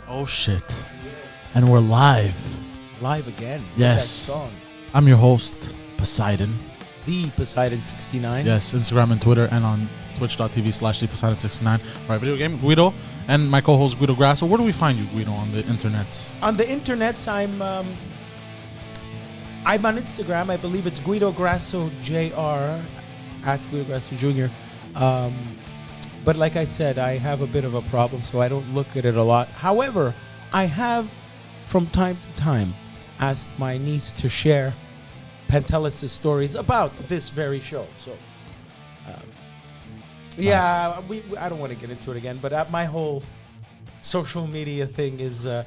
Oh shit. And we're live. Live again. Yes. That song. I'm your host, Poseidon. The Poseidon69. Yes, Instagram and Twitter and on twitch.tv/theposeidon69. All right, video game, Guido, and my co-host Guido Grasso. Where do we find you, Guido, on the internets? On the internets, I'm on Instagram. I believe it's Guido Grasso Jr. at Guido Grasso Jr. But like I said, I have a bit of a problem, so I don't look at it a lot. However, I have, from time to time, asked my niece to share Pantelis' stories about this very show. So, yeah, I don't want to get into it again, but my whole social media thing is on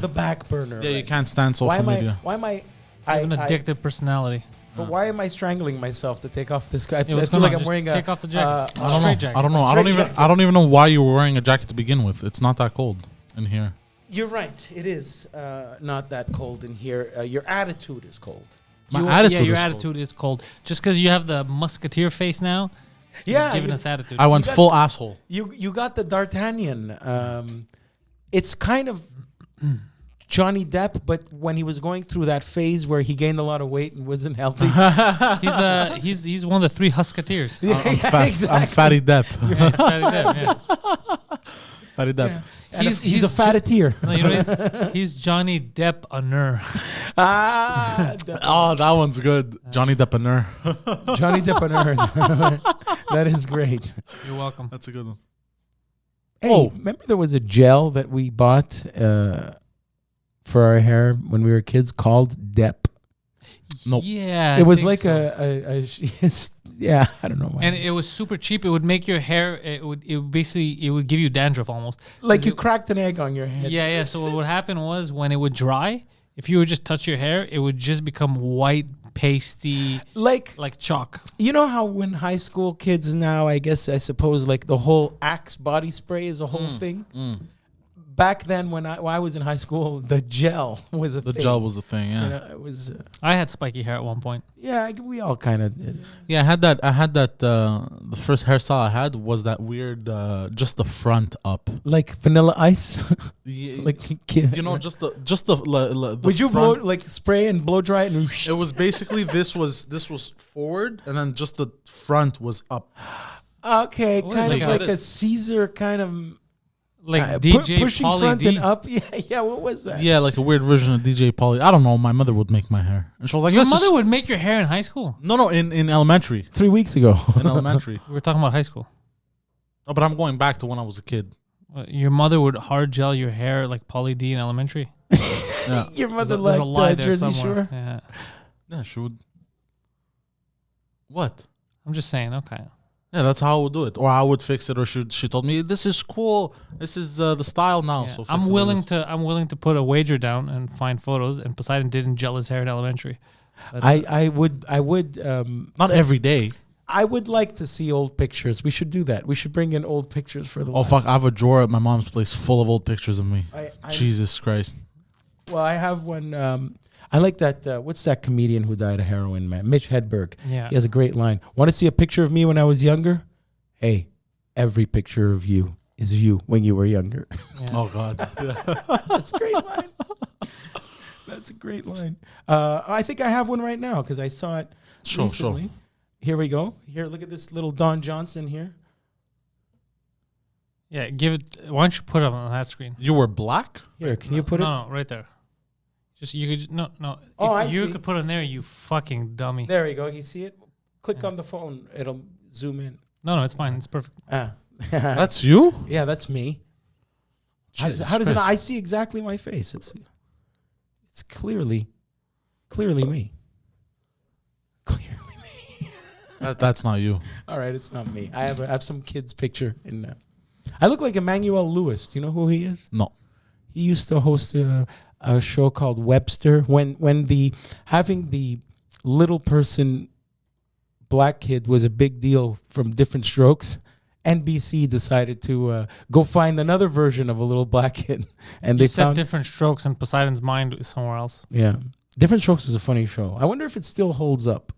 the back burner. Yeah, right? You can't stand social media. Why am I have an addictive personality. But why am I strangling myself to take off this guy? I feel like I'm wearing take off the jacket. I don't know. Jacket. I don't know. I don't even know why you were wearing a jacket to begin with. It's not that cold in here. You're right. It is not that cold in here. Your attitude is cold. Your attitude is cold. Just because you have the musketeer face now, yeah, giving us attitude. I went full asshole. You got the D'Artagnan. It's kind of Johnny Depp, but when he was going through that phase where he gained a lot of weight and wasn't healthy. he's one of the three Husketeers. I'm Fatty Depp. Fatty Depp, yeah. Fatty Depp. Yeah. He's a fatteteer. No, you know he's Johnny Depp-aner. Oh, that one's good. Johnny Depp-aner. Johnny Depp-aner. That is great. You're welcome. That's a good one. Hey, remember there was a gel that we bought for our hair when we were kids called Depp? Nope. Yeah. It was like a yeah, I don't know why. And it was super cheap. It would make your hair, it would give you dandruff almost. Like you cracked an egg on your head. Yeah. So what would happen was when it would dry, if you would just touch your hair, it would just become white, pasty, like chalk. You know how when high school kids now, I suppose like the whole Axe body spray is a whole thing? Back then, when I was in high school, the gel was a thing. The gel was the thing, yeah. You know, it was. I had spiky hair at one point. Yeah, we all kind of did. Yeah, I had that. The first hairstyle I had was that weird, just the front up, like Vanilla Ice. Yeah, like just the. Would you front. spray and blow dry it? And it was basically this was forward, and then just the front was up. Okay, kind of like a Caesar kind of. Like DJ pushing Pauly front D? And up. Yeah, what was that? Yeah, like a weird version of DJ Pauly. I don't know. My mother would make my hair, and she was like, "Your mother would make your hair in high school?" No, in elementary. 3 weeks ago. In elementary. We were talking about high school. Oh, but I'm going back to when I was a kid. Your mother would hard gel your hair like Pauly D in elementary. Yeah. Your mother liked Jersey Shore. Yeah, she would. What? I'm just saying. Okay. Yeah, that's how I would do it. Or I would fix it, or she told me, this is cool. This is the style now. Yeah. So I'm willing to put a wager down and find photos, and Poseidon didn't gel his hair in elementary. I would not every day. I would like to see old pictures. We should do that. We should bring in old pictures for the fuck, I have a drawer at my mom's place full of old pictures of me. Jesus Christ. Well, I have one. I like that. What's that comedian who died of heroin, man? Mitch Hedberg. Yeah. He has a great line. Want to see a picture of me when I was younger? Hey, every picture of you is you when you were younger. Yeah. Oh, God. That's a great line. That's a great line. I think I have one right now because I saw it recently. Here we go. Here, look at this little Don Johnson here. Yeah, give it. Why don't you put it on that screen? You were black? Here, can you put it? No, right there. You could no. Oh, if you could put it in there, you fucking dummy. There you go. You see it? Click on the phone. It'll zoom in. No, it's fine. It's perfect. That's you? Yeah, that's me. How does it? I see exactly my face. It's clearly me. Clearly me. That's not you. All right, it's not me. I have some kid's picture in there. I look like Emmanuel Lewis. Do you know who he is? No. He used to host a show called Webster when having the little person black kid was a big deal from Different Strokes. NBC decided to go find another version of a little black kid, and they found Different Strokes, and Poseidon's mind is somewhere else. Yeah, Different Strokes was a funny show. I wonder if it still holds up.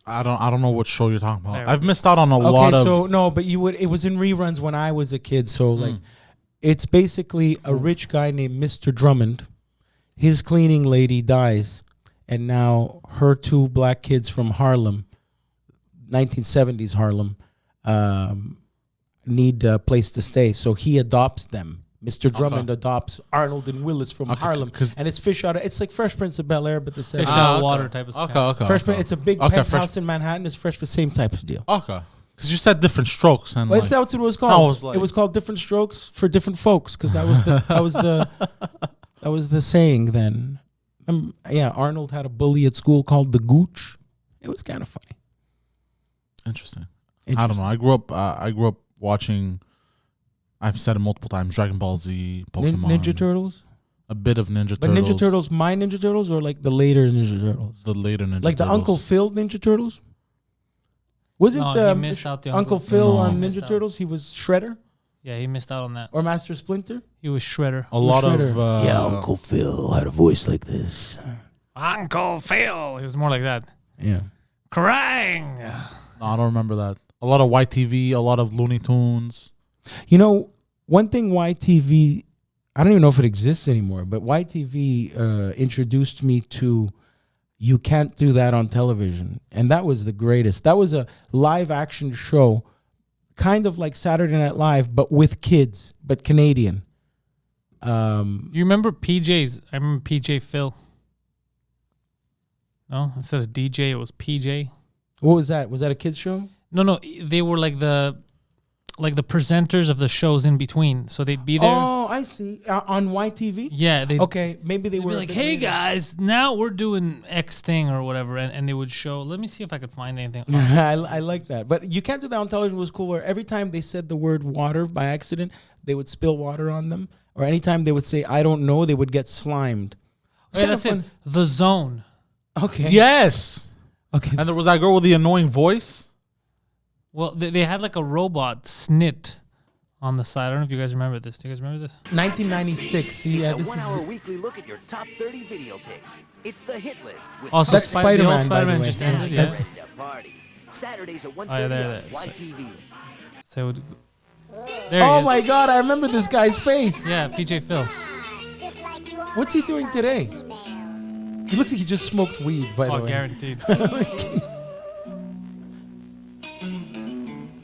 I don't know what show you're talking about. I've missed out on a lot of. So no, but you would. It was in reruns when I was a kid. So like, It's basically a rich guy named Mr. Drummond. His cleaning lady dies, and now her 2 black kids from Harlem, 1970s Harlem, need a place to stay. So he adopts them. Mr. Drummond adopts Arnold and Willis from Harlem, and it's fish out of. It's like Fresh Prince of Bel-Air, but the same. Fish out of water type of stuff. Okay. Fresh Prince. It's a big penthouse in Manhattan. It's fresh, the same type of deal. Okay. Because you said different strokes, and Well, that's what it was called. It was called Different Strokes for Different Folks, because that was the saying then. Arnold had a bully at school called the Gooch. It was kind of funny. Interesting. I don't know. I grew up watching. I've said it multiple times. Dragon Ball Z, Pokemon, Ninja Turtles. A bit of Ninja Turtles. But Ninja Turtles, my Ninja Turtles, or like the later Ninja Turtles? The later Ninja Turtles. Like the Uncle Phil Ninja Turtles? Wasn't he missed out the Uncle Phil on Ninja Turtles? He was Shredder? Yeah, he missed out on that. Or Master Splinter? He was Shredder. A lot of... Uncle Phil had a voice like this. Uncle Phil. He was more like that. Yeah. Crying. No, I don't remember that. A lot of YTV, a lot of Looney Tunes. You know, one thing YTV, I don't even know if it exists anymore, but YTV introduced me to You Can't Do That on Television. And that was the greatest. That was a live action show, kind of like Saturday Night Live, but with kids, but Canadian. You remember PJ's? I remember PJ Phil. No? Instead of DJ, it was PJ. What was that? Was that a kids show? No. They were like the presenters of the shows in between. So they'd be there. Oh, I see. On YTV? Yeah. Okay, maybe they were like, hey guys, now we're doing X thing or whatever. And they would show, let me see if I could find anything. I like that. But You Can't Do That on Television was cool, where every time they said the word water by accident, they would spill water on them. Or anytime they would say, I don't know, they would get slimed. Wait, that's it. The Zone. Okay. Yes. Okay. And there was that girl with the annoying voice. Well, they had like a robot snit on the side. I don't know if you guys remember this. Do you guys remember this? 1996. Yeah, it's a 1-hour weekly look at your top 30 video picks. It's the hit list. With Also, that's Spider-Man, by the way. just ended. Yeah. Party. Saturdays at 1:30 there. on YTV. So it would, there Oh he is. my God, I remember this guy's face. Yeah, PJ Phil. What's he doing today? He looks like he just smoked weed, by the way. Guaranteed.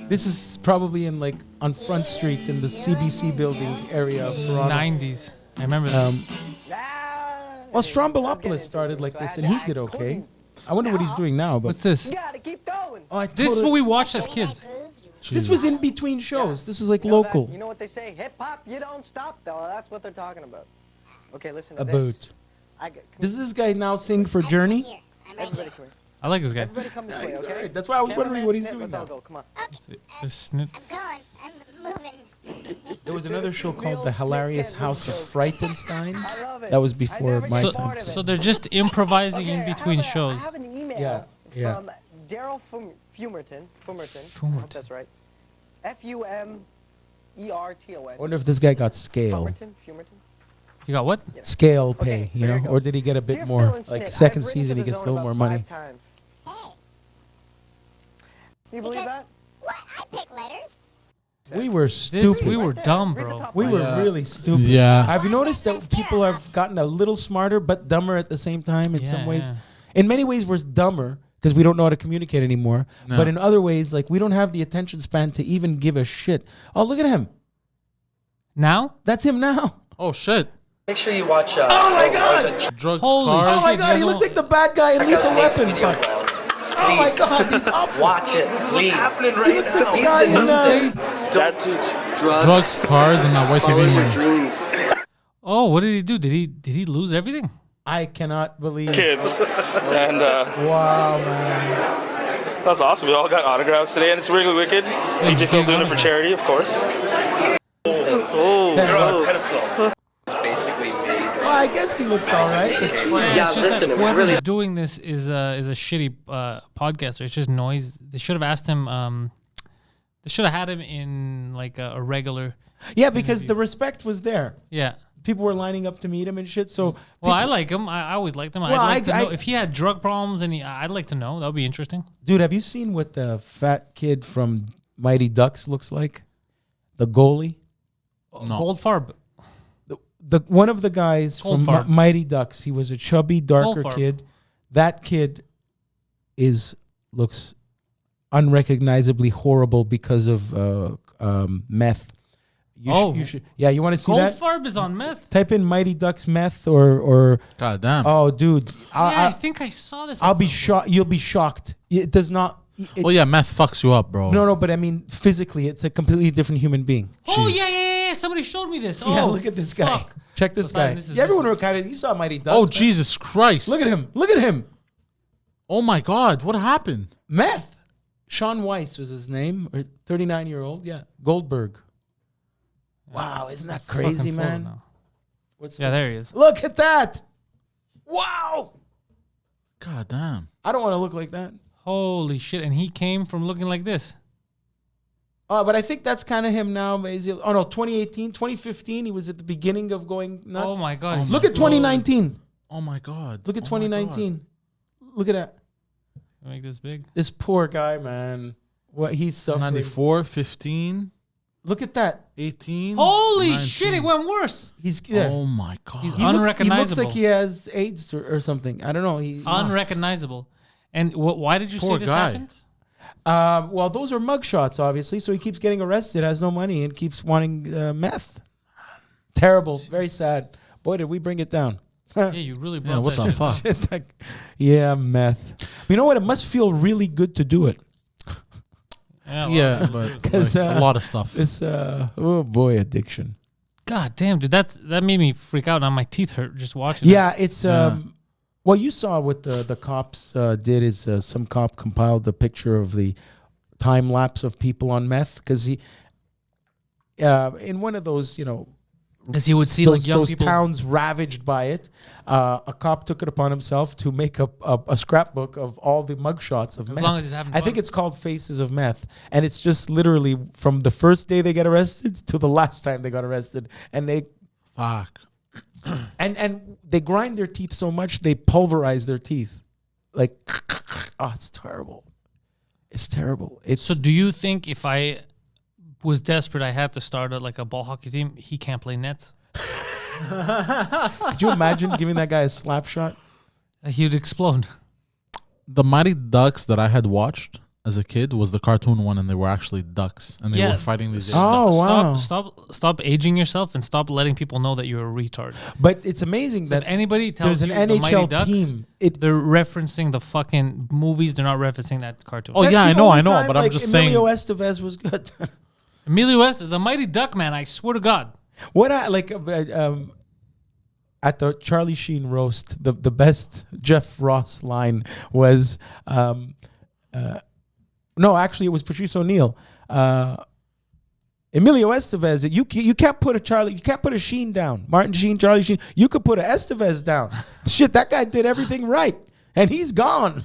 This is probably in like on Front Street in the CBC building area of Toronto. 90s. I remember this. Well, Strombolopoulos started like this, and he did okay. I wonder what he's doing now. But What's this? Gotta keep going. Oh, This is what we watched as kids. This was in between shows. This was like local. You know what they say? Hip hop, you don't stop, though. That's what they're talking about. Okay, listen to About. this. Does this guy now sing for Journey? Everybody come here. I like this guy. Everybody come this way, okay? Alright, that's why I was wondering what he's doing Let's all now. go. Come on. There's snit. I'm moving. There was another show called The Hilarious House of Frightenstein. I love it. That was before my So, time. so they're just improvising in between shows. I have an email Yeah. from Daryl Fumerton. I hope Fumerton. that's right. Fumerton. I wonder if this guy got scale. Fumerton. You got what? Scale pay, Okay, you there know? it Or goes. did he get a bit Dear more? Phil and Like Snit, second I've written season, to he the gets a zone little more about money. 5 times. Hey, Do you believe that? what? I pick letters. We were This, stupid. we were dumb, Read the bro. top We line. were really stupid. Yeah. Have you noticed that people have gotten a little smarter but dumber at the same time in some ways? Yeah. In many ways, we're dumber because we don't know how to communicate anymore. No. But in other ways, like we don't have the attention span to even give a shit. Oh, look at him. Now? That's him now. Oh, shit. Make sure you watch. Oh my God! Drugs, Holy cars. Oh my shit, God! He you looks guys like the bad guy in Lethal Weapon. Fuck. Oh my God! He's awful. Watch it, please. He looks like the guy in. Don't do Drugs, cars, and that Follow YTV your money. dreams. Oh, what did he do? Did he lose everything? I cannot believe. Kids. And Wow, man. that's awesome. We all got autographs today, and it's really wicked. AJ Phil doing it for charity, of course. Oh, You're on a pedestal. Basically made. Well, I guess he looks all right. But Yeah, Yeah, it's just listen, that it was whoever's really- doing this is a shitty podcaster. It's just noise. They should have asked him. They should have had him in like a regular. yeah, because the respect was there. Yeah. People were lining up to meet him and shit. So Well, I like him. I always liked him. Well, I'd like to I- know if he had drug problems, and I'd like to know. That would be interesting. dude, have you seen what the fat kid from Mighty Ducks looks like? The goalie. No. Goldfarb. The one of the guys from Goldfarb. Mighty Ducks. He was a chubby, darker Goldfarb. kid. That kid looks unrecognizably horrible because of meth. You should. Yeah, you want to see that? Goldfarb is on meth. Type in Mighty Ducks meth or God damn. oh, dude. I think I saw this. I'll be episode. shocked. You'll be shocked. It does not. Well, yeah, meth fucks you up, bro. No, but I mean physically, it's a completely different human being. Oh Jeez. yeah. Somebody showed me this. Yeah, Oh, look at this guy. fuck. Check this Poseidon, guy. this is- Yeah, everyone this were kind of. You saw Mighty Ducks. Oh, man. Jesus Christ. Look at him. Look at him. Oh, my God. What happened? Meth. Sean Weiss was his name. 39-year-old. Yeah, Goldberg. Wow, isn't that Fucking crazy, photo man? now. What's Yeah, there he is. Look at that. Wow. God damn. I don't want to look like that. Holy shit! And he came from looking like this. Oh, but I think that's kind of him now. Oh, no, 2018, 2015, he was at the beginning of going nuts. Oh my god! he's Look at still- 2019. Oh, my God. Look at Oh, my 2019. Look at that. Make this big. This poor guy, man. What he's God. suffering. 94, 15, Look at that. 18. Holy 19. shit! It went worse. He's yeah. Oh, my God. He's He looks unrecognizable. like he has AIDS or something. I don't know. Unrecognizable. And why did you Poor say this guy. happened? Well, those are mug shots, obviously. So he keeps getting arrested, has no money, and keeps wanting meth. Terrible. Very sad. Boy, did we bring it down. Yeah, you really brought Yeah, what that the shit. fuck? Yeah, meth. You know what? It must feel really good to do it. Yeah, but 'Cause, like, a lot of stuff. This, oh boy, addiction. God damn, dude, that made me freak out. Now my teeth hurt just watching. Yeah, it's Yeah. well, you saw what the cops did is some cop compiled the picture of the time lapse of people on meth because he in one of those Because he would see those, like young those people. towns ravaged by it. A cop took it upon himself to make a scrapbook of all the mugshots of As meth. long as he's having I think fun. it's called Faces of Meth, and it's just literally from the first day they get arrested to the last time they got arrested, and they Fuck. and they grind their teeth so much they pulverize their teeth, like oh, it's terrible. It's terrible. It's So do you think if I was desperate, I had to start a ball hockey team? He can't play nets. could you imagine giving that guy a slap shot? He would explode. The Mighty Ducks that I had watched as a kid was the cartoon one, and they were actually ducks, and they Yeah. were fighting these. Oh, wow. Stop aging yourself and stop letting people know that you're a retard. But it's amazing So if that anybody tells there's you an the Mighty NHL Ducks, team. they're referencing the fucking movies. They're not referencing that cartoon. Oh, That's yeah, the I know, only I know, time, but I'm like, just Emilio saying. Estevez was good. Emilio West is the Mighty Duck man. I swear to God. What I like at the Charlie Sheen roast, the best Jeff Ross line was, no, actually it was Patrice O'Neill. Emilio Estevez, you can't put a Sheen down. Martin Sheen, Charlie Sheen. You could put a Estevez down. Shit, that guy did everything right, and he's gone.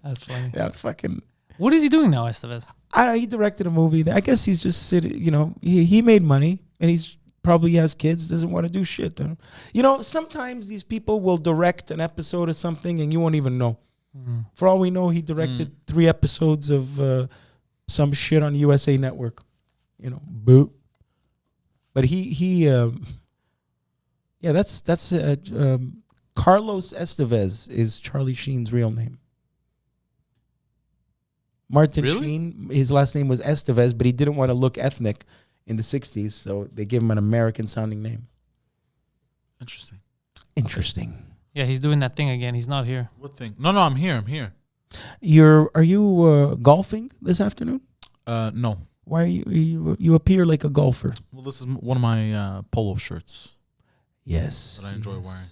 That's funny. Yeah, fucking. What is he doing now, Estevez? I don't know, he directed a movie. I guess he's just sitting, he made money and he's probably has kids, doesn't want to do shit. Sometimes these people will direct an episode of something and you won't even know. For all we know, he directed 3 episodes of some shit on USA Network. Boo. But that's Carlos Estevez is Charlie Sheen's real name. Martin Really? Sheen, his last name was Estevez, but he didn't want to look ethnic in the 60s, so they gave him an American-sounding name. Interesting. Yeah, he's doing that thing again. He's not here. What thing? No, I'm here. I'm here. Are you golfing this afternoon? No. Why are you appear like a golfer? Well, this is one of my polo shirts Yes. that I enjoy wearing.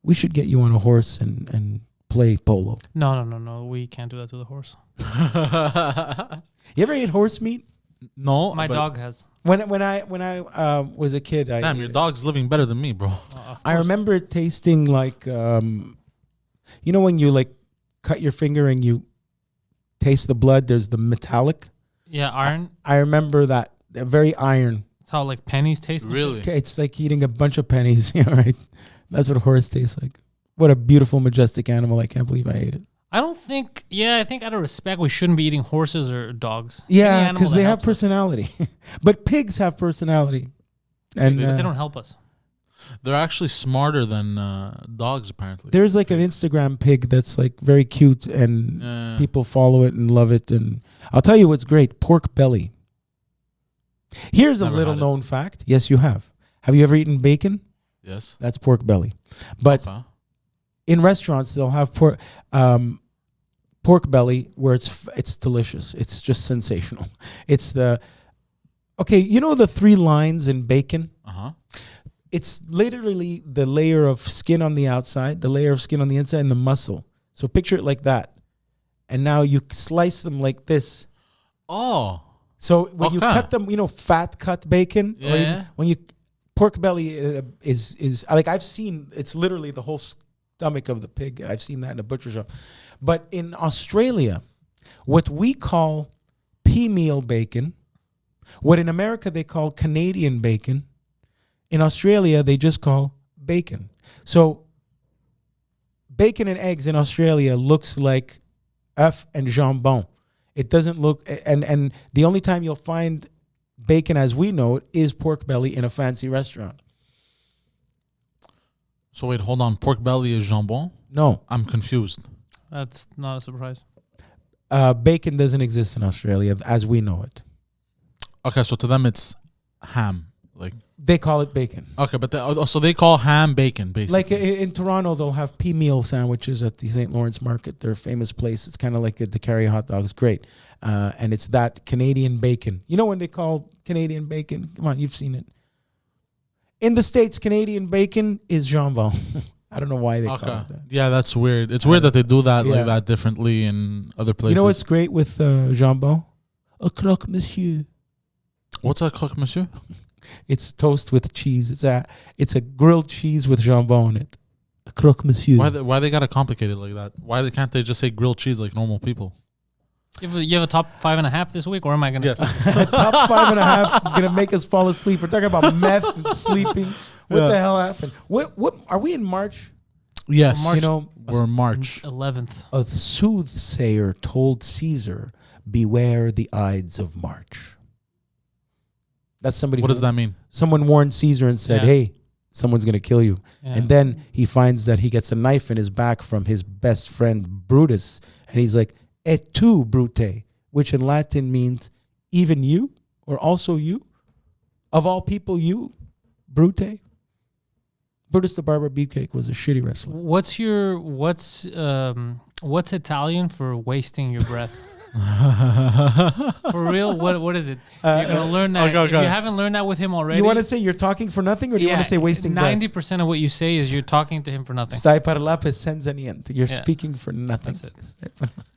We should get you on a horse and play polo. No. We can't do that to the horse. You ever ate horse meat? No, My but dog has. When I was a kid, Damn, your dog's living better than me, bro. Of I course. remember it tasting like when you cut your finger and you taste the blood. There's the metallic. Yeah, iron. I remember that very iron. That's how pennies taste. and shit. Really? Okay, it's like eating a bunch of pennies. Yeah, right. That's what a horse tastes like. What a beautiful, majestic animal! I can't believe I ate it. I think out of respect, we shouldn't be eating horses or dogs. Any Yeah, animal because that they have helps us. personality. But pigs have personality. And They don't help us. They're actually smarter than dogs, apparently. there's like an Instagram pig that's like very cute, and Yeah. people follow it and love it. And I'll tell you what's great: pork belly. Here's a Never little had it. known fact. Yes, you have. Have you ever eaten bacon? Yes. That's pork belly. But Okay. in restaurants, they'll have pork belly where it's delicious. It's just sensational. It's you know the 3 lines in bacon? Uh-huh. It's literally the layer of skin on the outside, the layer of skin on the inside, and the muscle. So picture it like that. And now you slice them like this. Oh. So when you Okay. cut them, fat cut bacon. or Yeah. when you pork belly is like I've seen. It's literally the whole stomach of the pig. I've seen that in a butcher shop. But in Australia, what we call pea meal bacon, what in America they call Canadian bacon, in Australia they just call bacon. So bacon and eggs in Australia looks like œuf and jambon. It doesn't look, and the only time you'll find bacon as we know it is pork belly in a fancy restaurant. So wait, hold on. Pork belly is jambon? No, I'm confused. That's not a surprise. bacon doesn't exist in Australia as we know it. Okay, so to them it's ham. Like They call it bacon. okay, but so they call ham bacon, basically. Like in Toronto, they'll have pea meal sandwiches at the St. Lawrence Market. They're a famous place. It's kind of like the carry hot dogs. Great. And it's that Canadian bacon. You know when they call Canadian bacon? Come on, you've seen it. In the States, Canadian bacon is jambon. I don't know why they call Okay. it that. Yeah, that's weird. It's weird that they do that Yeah. like that differently in other places. You know what's great with jambon? A croque monsieur. What's a croque monsieur? It's toast with cheese. It's a grilled cheese with jambon in it. A croque monsieur. Why they gotta complicate it like that? Can't they just say grilled cheese like normal people? You have a top 5.5 this week, or am I gonna? Yes. Top 5.5 gonna make us fall asleep. We're talking about meth and sleeping. What the hell happened? What are we in March? Yes. You know, We're in March. 11th. a soothsayer told Caesar, "Beware the Ides of March." That's somebody. What does that mean? Someone warned Caesar and said, Yeah. "Hey, someone's gonna kill you." Yeah. And then he finds that he gets a knife in his back from his best friend Brutus, and he's like, "Et tu, Brute," which in Latin means even you, or also you, of all people, you, Brute. Brutus the Barber Beefcake was a shitty wrestler. What's Italian for wasting your breath? For real? What is it? You're gonna learn that. okay, If okay. you haven't learned that with him already. You want to say you're talking for nothing, or do you want to say wasting breath? 90% of what you say is you're talking to him for nothing. Stai parlare senza niente. You're Yeah. speaking for nothing.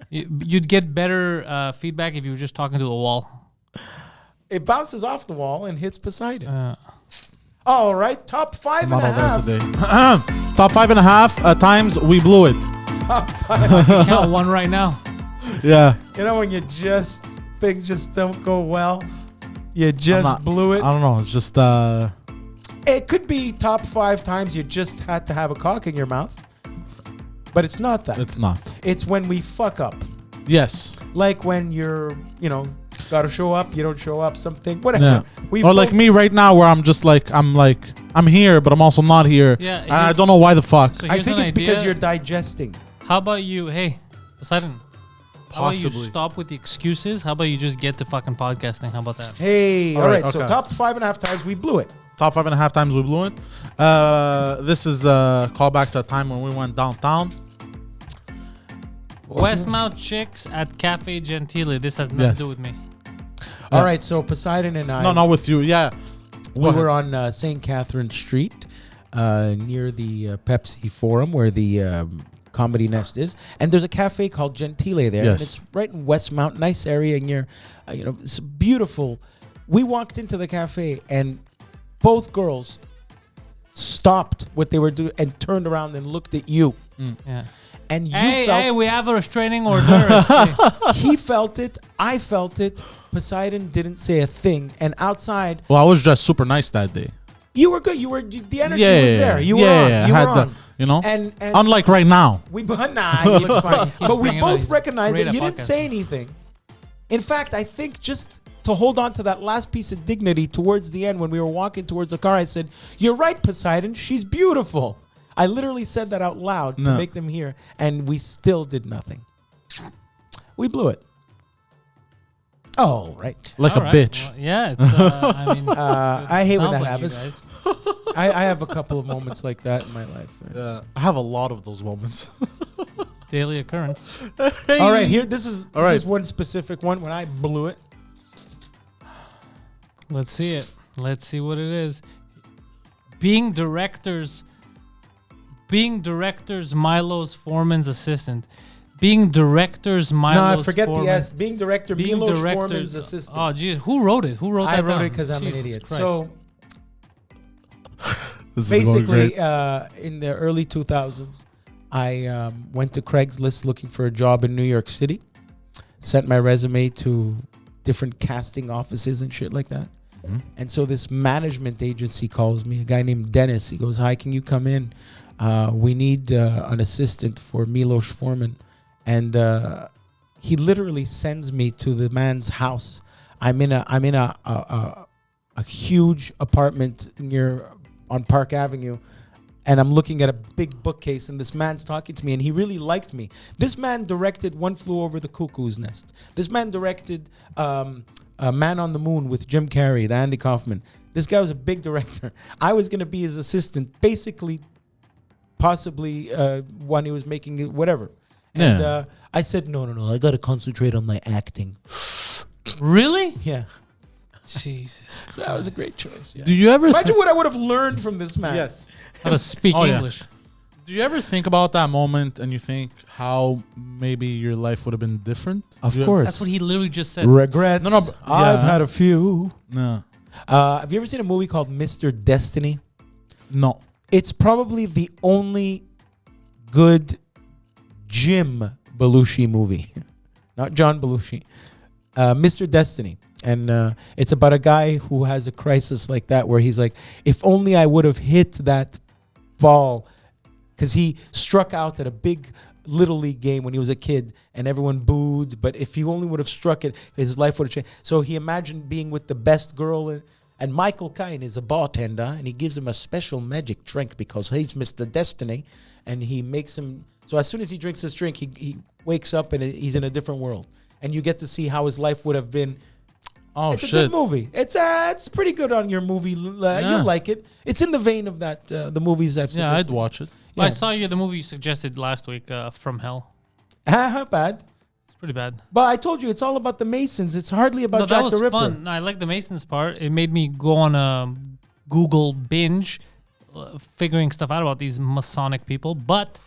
You'd get better feedback if you were just talking to a wall. It bounces off the wall and hits Poseidon. Uh, All right, top five I'm and not a all there half. today. Top 5.5 times we blew it. Top five. count one right now. Yeah. You know when things just don't go well, you just blew it. I don't know. It's just It could be top 5 times you just had to have a cock in your mouth, but it's not that. it's not. It's when we fuck up, Yes. like when you're, got to show up, you don't show up, something, whatever. Yeah. Or like me right now, where I'm here, but I'm also not here. Yeah, And I don't know why the fuck. So I here's think an it's because idea. you're digesting. How about you? Hey, Poseidon. How about you Possibly. stop with the excuses? How about you just get to fucking podcasting? How about that? Hey, all All right. right, So okay. top 5.5 times we blew it. Top 5.5 times we blew it. This is a callback to a time when we went downtown. Westmount chicks at Cafe Gentile. This has nothing Yes. to do with me. All right. So Poseidon and I. No, not with you. Yeah. We were on St. Catherine Street near the Pepsi Forum where the Comedy Nest is. And there's a cafe called Gentile there. Yes. And it's right in Westmount. Nice area. And you're, it's beautiful. We walked into the cafe and both girls stopped what they were doing and turned around and looked at you. Yeah. And you Hey, felt we have a restraining order. he felt it. I felt it. Poseidon didn't say a thing. And outside, Well, I was dressed super nice that day. you were good. The energy Yeah, was there. You were on. I You had were the, on. And And unlike right now. we nah, you look fine. But we bringing up both these recognized great that you didn't podcasts. say anything. In fact, I think just to hold on to that last piece of dignity towards the end when we were walking towards the car. I said, "You're right, Poseidon. She's beautiful." I literally said that out loud to make them hear, and we still did nothing. We blew it. Oh, right. Like All a right. bitch. Well, yeah, it's, I mean, I hate when sounds that like you happens. guys. I have a couple of moments like that in my life. Yeah. I have a lot of those moments. Daily occurrence. All right, here. This is right. one specific one when I blew it. Let's see it. Let's see what it is. Being directors, Milo's foreman's assistant. Being directors, Milo's No, forget foreman. the S. Being director, Being Milos directors. Forman's assistant. Oh, geez. Who wrote it? Who wrote I that wrote down? it because I'm an Jesus idiot. Christ. So This is going basically, great. in the early 2000s, I went to Craigslist looking for a job in New York City. Sent my resume to different casting offices and shit like that. And so this management agency calls me, a guy named Dennis. He goes, "Hi, can you come in? We need an assistant for Milos Forman." And he literally sends me to the man's house. I'm in a huge apartment on Park Avenue, and I'm looking at a big bookcase, and this man's talking to me, and he really liked me. This man directed One Flew Over the Cuckoo's Nest. This man directed Man on the Moon with Jim Carrey, the Andy Kaufman. This guy was a big director. I was going to be his assistant, basically, possibly when he was making it, whatever. And I said, no, I got to concentrate on my acting. Really? Yeah. Jesus. So that was a great choice. Yeah. Do you ever Imagine what I would have learned from this man. Yes. How to speak Oh, yeah. English. Do you ever think about that moment and you think how maybe your life would have been different? Of Do you- course. That's what he literally just said. Regrets. No, but- I've yeah. had a few. No. Have you ever seen a movie called Mr. Destiny? No. It's probably the only good Jim Belushi movie. Not John Belushi. Mr. Destiny. And it's about a guy who has a crisis like that where he's like, if only I would have hit that ball, because he struck out at a big Little League game when he was a kid and everyone booed, but if he only would have struck it, his life would have changed. So he imagined being with the best girl, and Michael Caine is a bartender, and he gives him a special magic drink because he's Mr. Destiny, and he makes him, so as soon as he drinks his drink, he wakes up and he's in a different world, and you get to see how his life would have been. Oh, It's a shit. good movie. It's pretty good on your movie. You'll like it. It's in the vein of that the movies I've seen. Yeah, I'd watch it. Well, I saw you the movie you suggested last week, From Hell. How bad? It's pretty bad. But I told you, it's all about the Masons. It's hardly about No, Jack that was the Ripper. fun. No, I like the Masons part. It made me go on a Google binge, figuring stuff out about these Masonic people. But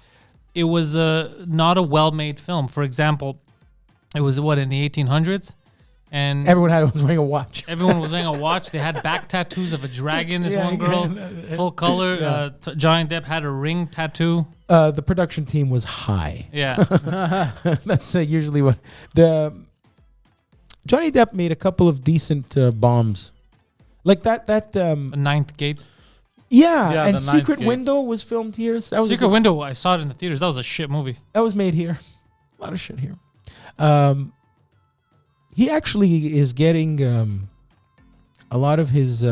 it was not a well-made film. For example, it was in the 1800s, and Everyone was wearing a watch. everyone was wearing a watch. They had back tattoos of a dragon. This Yeah, one girl, yeah. full color. Yeah. Johnny Depp had a ring tattoo. The production team was high. Yeah, That's usually what the Johnny Depp made a couple of decent bombs, like that. a Ninth Gate. Yeah, and the Ninth Secret Gate. Window was filmed here. So that was a Secret good- Window. I saw it in the theaters. That was a shit movie. That was made here. A lot of shit here. He actually is getting a lot of his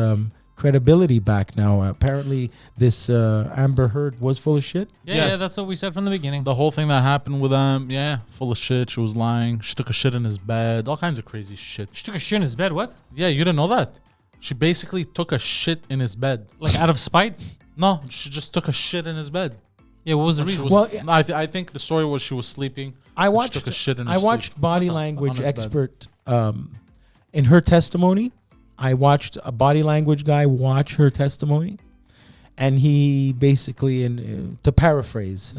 credibility back now. Apparently, this Amber Heard was full of shit. Yeah, that's what we said from the beginning. The whole thing that happened with them, full of shit. She was lying. She took a shit in his bed. All kinds of crazy shit. She took a shit in his bed. What? Yeah, you didn't know that? She basically took a shit in his bed. Like out of spite? No, she just took a shit in his bed. Yeah. What was the She reason? was- Well, no, I think the story was she was sleeping. I and watched. She took a shit in her I watched sleep. body On language his bed. expert in her testimony. I watched a body language guy watch her testimony, and he basically, to paraphrase,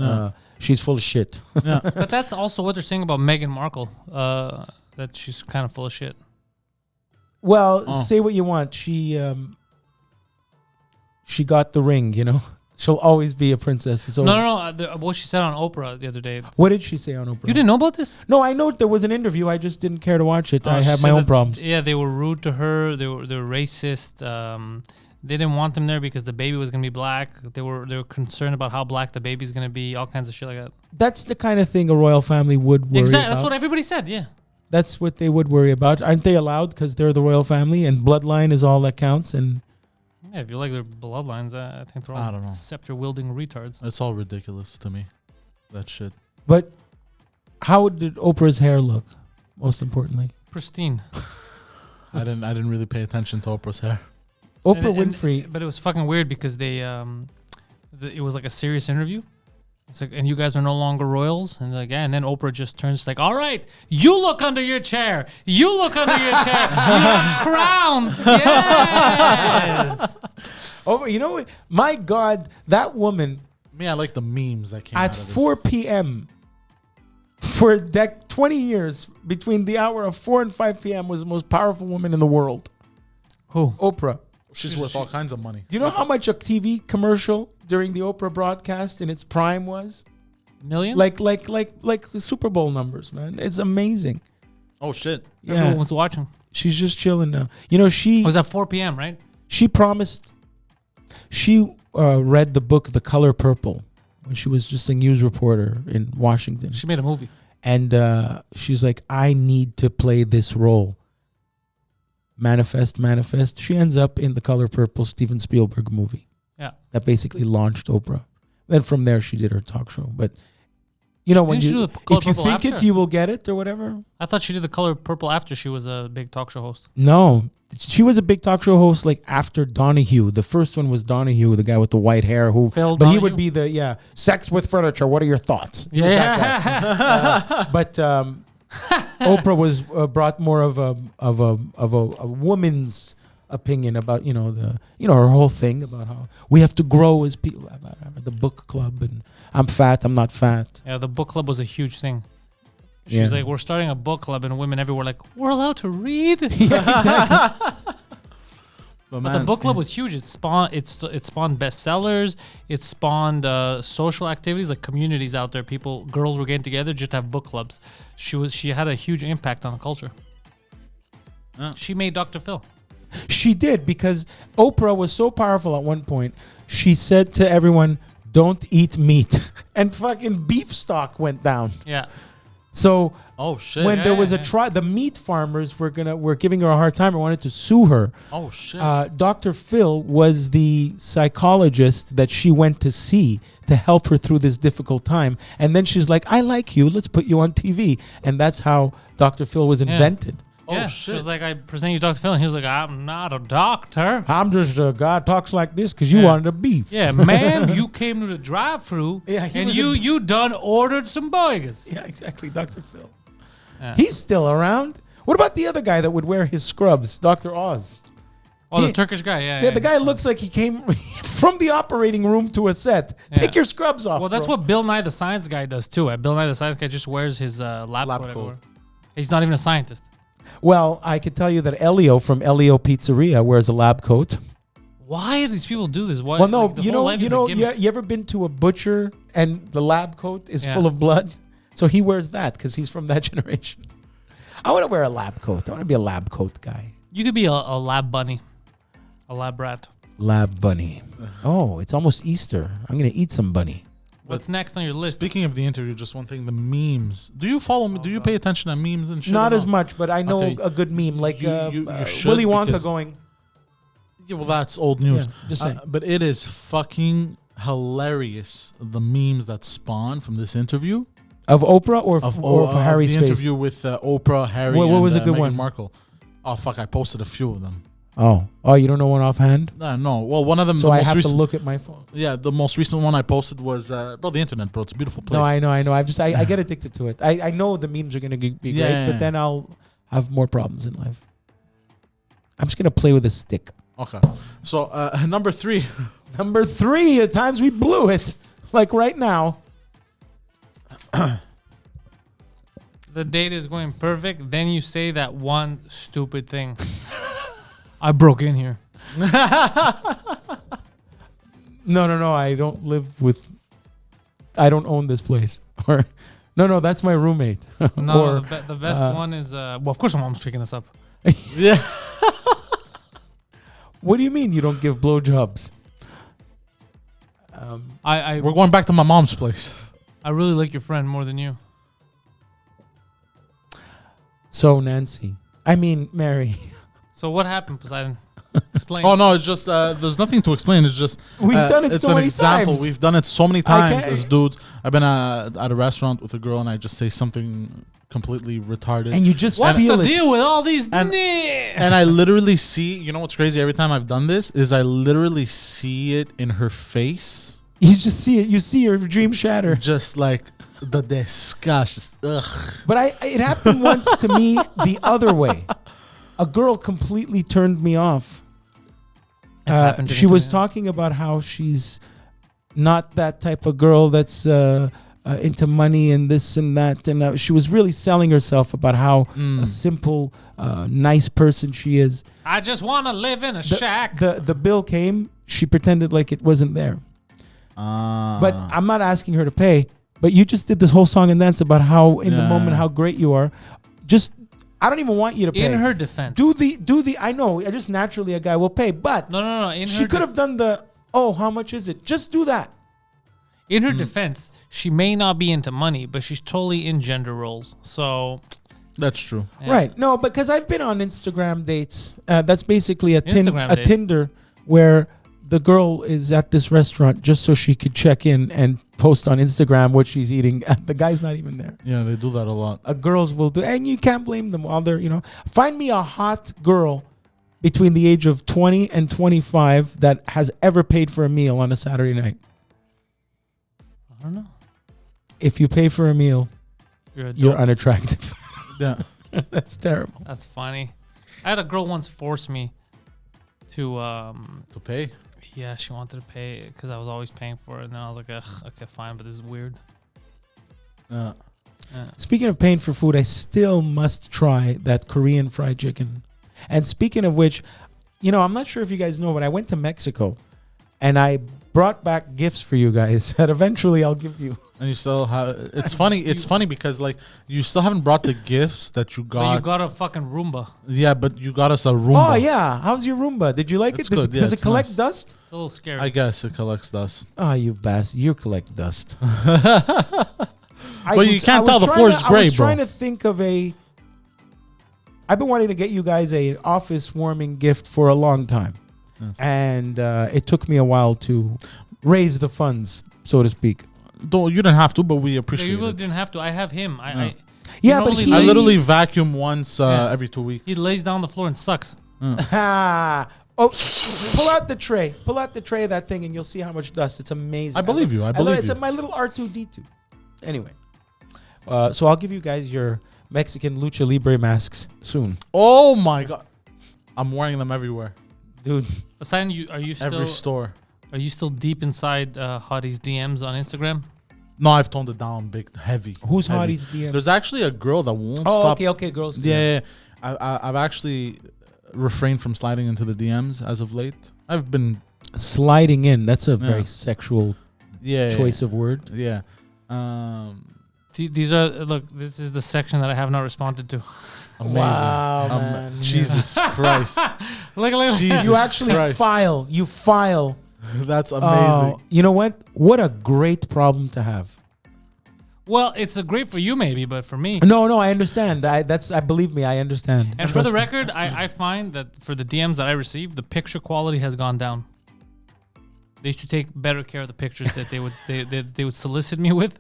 she's full of shit. But that's also what they're saying about Meghan Markle. That she's kind of full of shit. Well, Oh. say what you want. She got the ring. She'll always be a princess. So No. What she said on Oprah the other day. What did she say on Oprah? You didn't know about this? No, I know there was an interview. I just didn't care to watch it. I She have my said own that- problems. Yeah, they were rude to her. They were racist. They didn't want them there because the baby was gonna be black. They were concerned about how black the baby's gonna be. All kinds of shit like that. That's the kind of thing a royal family would worry Exactly. about. That's what everybody said. Yeah. That's what they would worry about. Aren't they allowed because they're the royal family and bloodline is all that counts? And Yeah, if you like their bloodlines, I think they're all I don't know. scepter-wielding retards. It's all ridiculous to me. That shit. but how did Oprah's hair look? Most importantly, Pristine. I didn't really pay attention to Oprah's hair. Oprah Winfrey. But it was fucking weird because they, it was like a serious interview. It's like, and you guys are no longer royals, and they're like, yeah. And then Oprah just turns like, all right, you look under your chair. You look under your chair. You have crowns. Yes. Oprah, you know what? My God, that woman Me, I like the memes that came at out of 4 p.m. for 20 years between the hour of 4 and 5 p.m. was the most powerful woman in the world. Who? Oprah. this. She's worth all kinds of money. Do you know how much a TV commercial during the Oprah broadcast in its prime was? Millions? Like Super Bowl numbers, man. It's amazing. Oh shit. Everyone Yeah, was watching. she's just chilling now. You know, It was at 4 p.m., right? she promised. She read the book The Color Purple when she was just a news reporter in Washington, She made a movie. and she's like, I need to play this role. Manifest. She ends up in The Color Purple, Steven Spielberg movie. Yeah. That basically launched Oprah. Then from there, she did her talk show. But you know, when Didn't she you do The Color if you Purple think it, after? you will get it or whatever. I thought she did The Color Purple after she was a big talk show host. No, she was a big talk show host like after Donahue. The first one was Donahue, the guy with the white hair, who Phil but he Donahue? would be the sex with furniture. What are your thoughts? He was that guy. But Oprah was brought more of a woman's opinion about her whole thing about how we have to grow as people, about the book club, and I'm fat, I'm not fat. Yeah, the book club was a huge thing. She's Yeah. like, we're starting a book club, and women everywhere like, we're allowed to read. Yeah, exactly. But But the book club was huge. It spawned bestsellers. It spawned social activities like communities out there. Girls were getting together just to have book clubs. She had a huge impact on the culture. She made Dr. Phil. She did, because Oprah was so powerful at one point. She said to everyone, "Don't eat meat," and fucking beef stock went down. Yeah. So Oh shit. when there was a Yeah. trial, the meat farmers were giving her a hard time and wanted to sue her. Oh shit. Dr. Phil was the psychologist that she went to see to help her through this difficult time. And then she's like, "I like you. Let's put you on TV." And that's how Dr. Phil was invented. Oh, Yeah. She shit. was like, I present you Dr. Phil. And he was like, I'm not a doctor. I'm just a guy talks like this because you Yeah. wanted a beef. Yeah, man, you came to the drive-thru Yeah, he and was you done ordered some burgers. Yeah, exactly, Dr. Phil. Yeah. He's still around. What about the other guy that would wear his scrubs, Dr. Oz? Oh, the He- Turkish guy, yeah. Yeah, the guy looks like he came from the operating room to a set. Yeah. Take your scrubs off. Well, that's bro. what Bill Nye the Science Guy does too. Bill Nye the Science Guy just wears his lab coat coat. everywhere. He's not even a scientist. Well, I can tell you that Elio from Elio Pizzeria wears a lab coat. Why do these people do this? Why? Well, no, like, the you whole know, life you is a know, gimmick. you ever been to a butcher and the lab coat is Yeah. full of blood? So he wears that because he's from that generation. I want to wear a lab coat. I want to be a lab coat guy. You could be a lab bunny, a lab rat. Lab bunny. Oh, it's almost Easter. I'm gonna eat some bunny. What's next on your list? Speaking of the interview, just one thing: the memes. Do you follow me? Do you pay attention to memes and shit? Not or as no? much, but I know Okay. a good meme like You should, Willy Wonka because- going. Yeah, well, that's old news. Yeah, just saying. But it is fucking hilarious, the memes that spawn from this interview. Of Oprah or Of Harry's the face? interview with Oprah, Harry, What and was a good Meghan one? Markle. Oh, fuck, I posted a few of them. Oh, you don't know one offhand? No, well, one of them, So the I most have recent, to look at my phone. yeah, the most recent one I posted was, bro, the internet, bro, it's a beautiful place. No, I know. I get addicted to it. I know the memes are going to be great, Yeah. but then I'll have more problems in life. I'm just going to play with a stick. Okay, so number 3. Number 3, at times we blew it. Like right now. The date is going perfect. Then you say that one stupid thing. I broke in here. No. I don't live with. I don't own this place. Or, no, that's my roommate. No, Or, the best one is well, of course my mom's picking this up. Yeah. what do you mean you don't give blowjobs? I We're going back to my mom's place. really like your friend more than you. So Nancy, I mean Mary, So what happened, Poseidon? Explain. Oh no, it's just there's nothing to explain. It's just We've done it it's so an many example. times. We've done it so many times Okay. as dudes. I've been at a restaurant with a girl and I just say something completely retarded. and you just What's feel the it. deal with all these? And I literally see, you know what's crazy? Every time I've done this is I literally see it in her face. You just see it. You see your dream shatter. Just like the disgust. Just, ugh. But it happened once to me the other way. A girl completely turned me off. It's happened to me She too, was yeah. talking about how she's not that type of girl that's into money and this and that. And she was really selling herself about how a simple, nice person she is. I just want to live in a shack. The bill came. She pretended like it wasn't there. But I'm not asking her to pay. But you just did this whole song and dance about how in the moment how great you are. Just I don't even want you to pay. In her defense, do the I know just naturally a guy will pay, but no. In she her could have done the how much is it? Just do that. In her defense, she may not be into money, but she's totally in gender roles. So That's true. yeah. Right. No, because I've been on Instagram dates. That's basically a Instagram dates. Tinder where the girl is at this restaurant just so she could check in and post on Instagram what she's eating. The guy's not even there. Yeah, they do that a lot. Girls will do, and you can't blame them while they're, find me a hot girl between the age of 20 and 25 that has ever paid for a meal on a Saturday night. I don't know. If you pay for a meal, You're you're unattractive. Yeah. That's terrible. That's funny. I had a girl once force me to To pay? yeah, she wanted to pay because I was always paying for it, and then I was like, ugh, okay, fine, but this is weird. Yeah. Speaking of paying for food, I still must try that Korean fried chicken. And speaking of which, I'm not sure if you guys know, but I went to Mexico and I brought back gifts for you guys that eventually I'll give you. And you still have. It's funny. It's funny because like you still haven't brought the gifts that you got. But you got a fucking Roomba. Yeah, but you got us a Roomba. Oh, yeah. How's your Roomba? Did you like It's it? Does, good. Yeah, does it it's collect nice. dust? It's a little scary. I guess it collects dust. Oh, you bastard. You collect dust. But you can't tell the floor is gray, I was bro. trying to think of I've been wanting to get you guys a office warming gift for a long time. Yes. And it took me a while to raise the funds, so to speak. Don't, you didn't have to, but we Yeah, appreciate you really it. didn't have to. I have him. Yeah, but normally he- I lays- literally vacuum once Yeah. every 2 weeks. he lays down the floor and sucks. Ah. Oh, pull out the tray. Pull out the tray of that thing and you'll see how much dust. It's amazing. I believe you. I love believe it. It's you. my little R2D2. Anyway. So I'll give you guys your Mexican Lucha Libre masks soon. Oh my god, I'm wearing them everywhere. Dude. Poseidon, are you still Every store. are you still deep inside Hottie's DMs on Instagram? No, I've toned it down big, heavy. Who's heavy. Hottie's DM? There's actually a girl that won't Oh, stop. okay, girls. Yeah. I've actually refrained from sliding into the DMs as of late. I've been Sliding in. That's a Yeah. very sexual choice of word. Yeah. These are this is the section that I have not responded to. Amazing. Wow, man. Jesus Christ. Look. Jesus You actually Christ. file. You file. That's amazing. Oh, you know what? What a great problem to have. Well, it's great for you maybe, but for me. No, I understand. I believe me, I understand. And for the record, I find that for the DMs that I receive, the picture quality has gone down. They used to take better care of the pictures that they would solicit me with.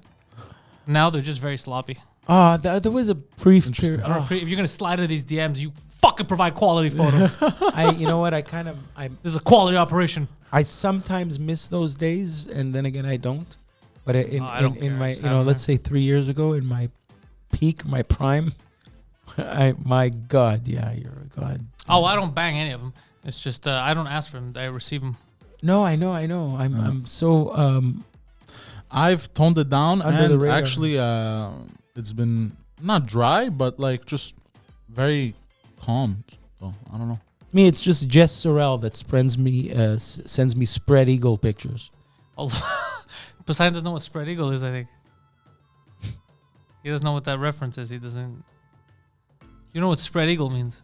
Now they're just very sloppy. There was a brief Interesting. period. If you're gonna slide into these DMs, you fucking provide quality photos. You know what? This is a quality operation. I sometimes miss those days, and then again, I don't. But I don't in care. my, Just have them let's say 3 years ago, in my peak, my prime, my God, yeah, you're a god. Oh, I don't bang any of them. It's just I don't ask for them. I receive them. No, I know. I'm so I've toned it down, Under and the radar. actually, it's been not dry, but like just very calm. So I don't know. me. It's just Jess Sorrell that sends me spread eagle pictures. Oh, Poseidon doesn't know what spread eagle is. I think he doesn't know what that reference is. He doesn't. You know what spread eagle means?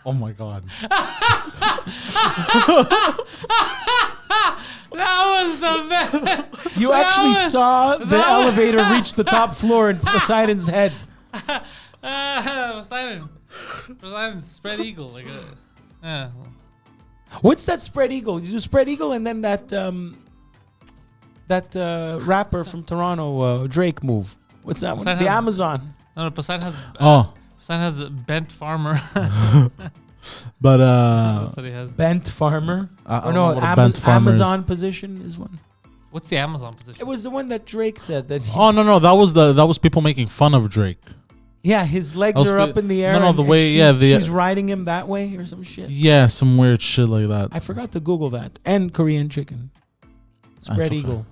Oh my god. That was the best. You actually saw the elevator reach the top floor in Poseidon's head. Poseidon, spread eagle. Like yeah. What's that spread eagle? You do spread eagle and then that rapper from Toronto, Drake move. What's that one? Poseidon The has- Amazon. No, Poseidon has. Poseidon has a bent farmer. But That's what he has. Bent farmer. I Or don't no, know what a bent farmer is. Amazon position is one. What's the Amazon position? It was the one that Drake said that. Oh no, that was people making fun of Drake. Yeah, his legs Else are we- up in the air. no, the and way- yeah, she's riding him that way or some shit. Yeah, some weird shit like that. I forgot to Google that. And Korean chicken. Spread okay. eagle.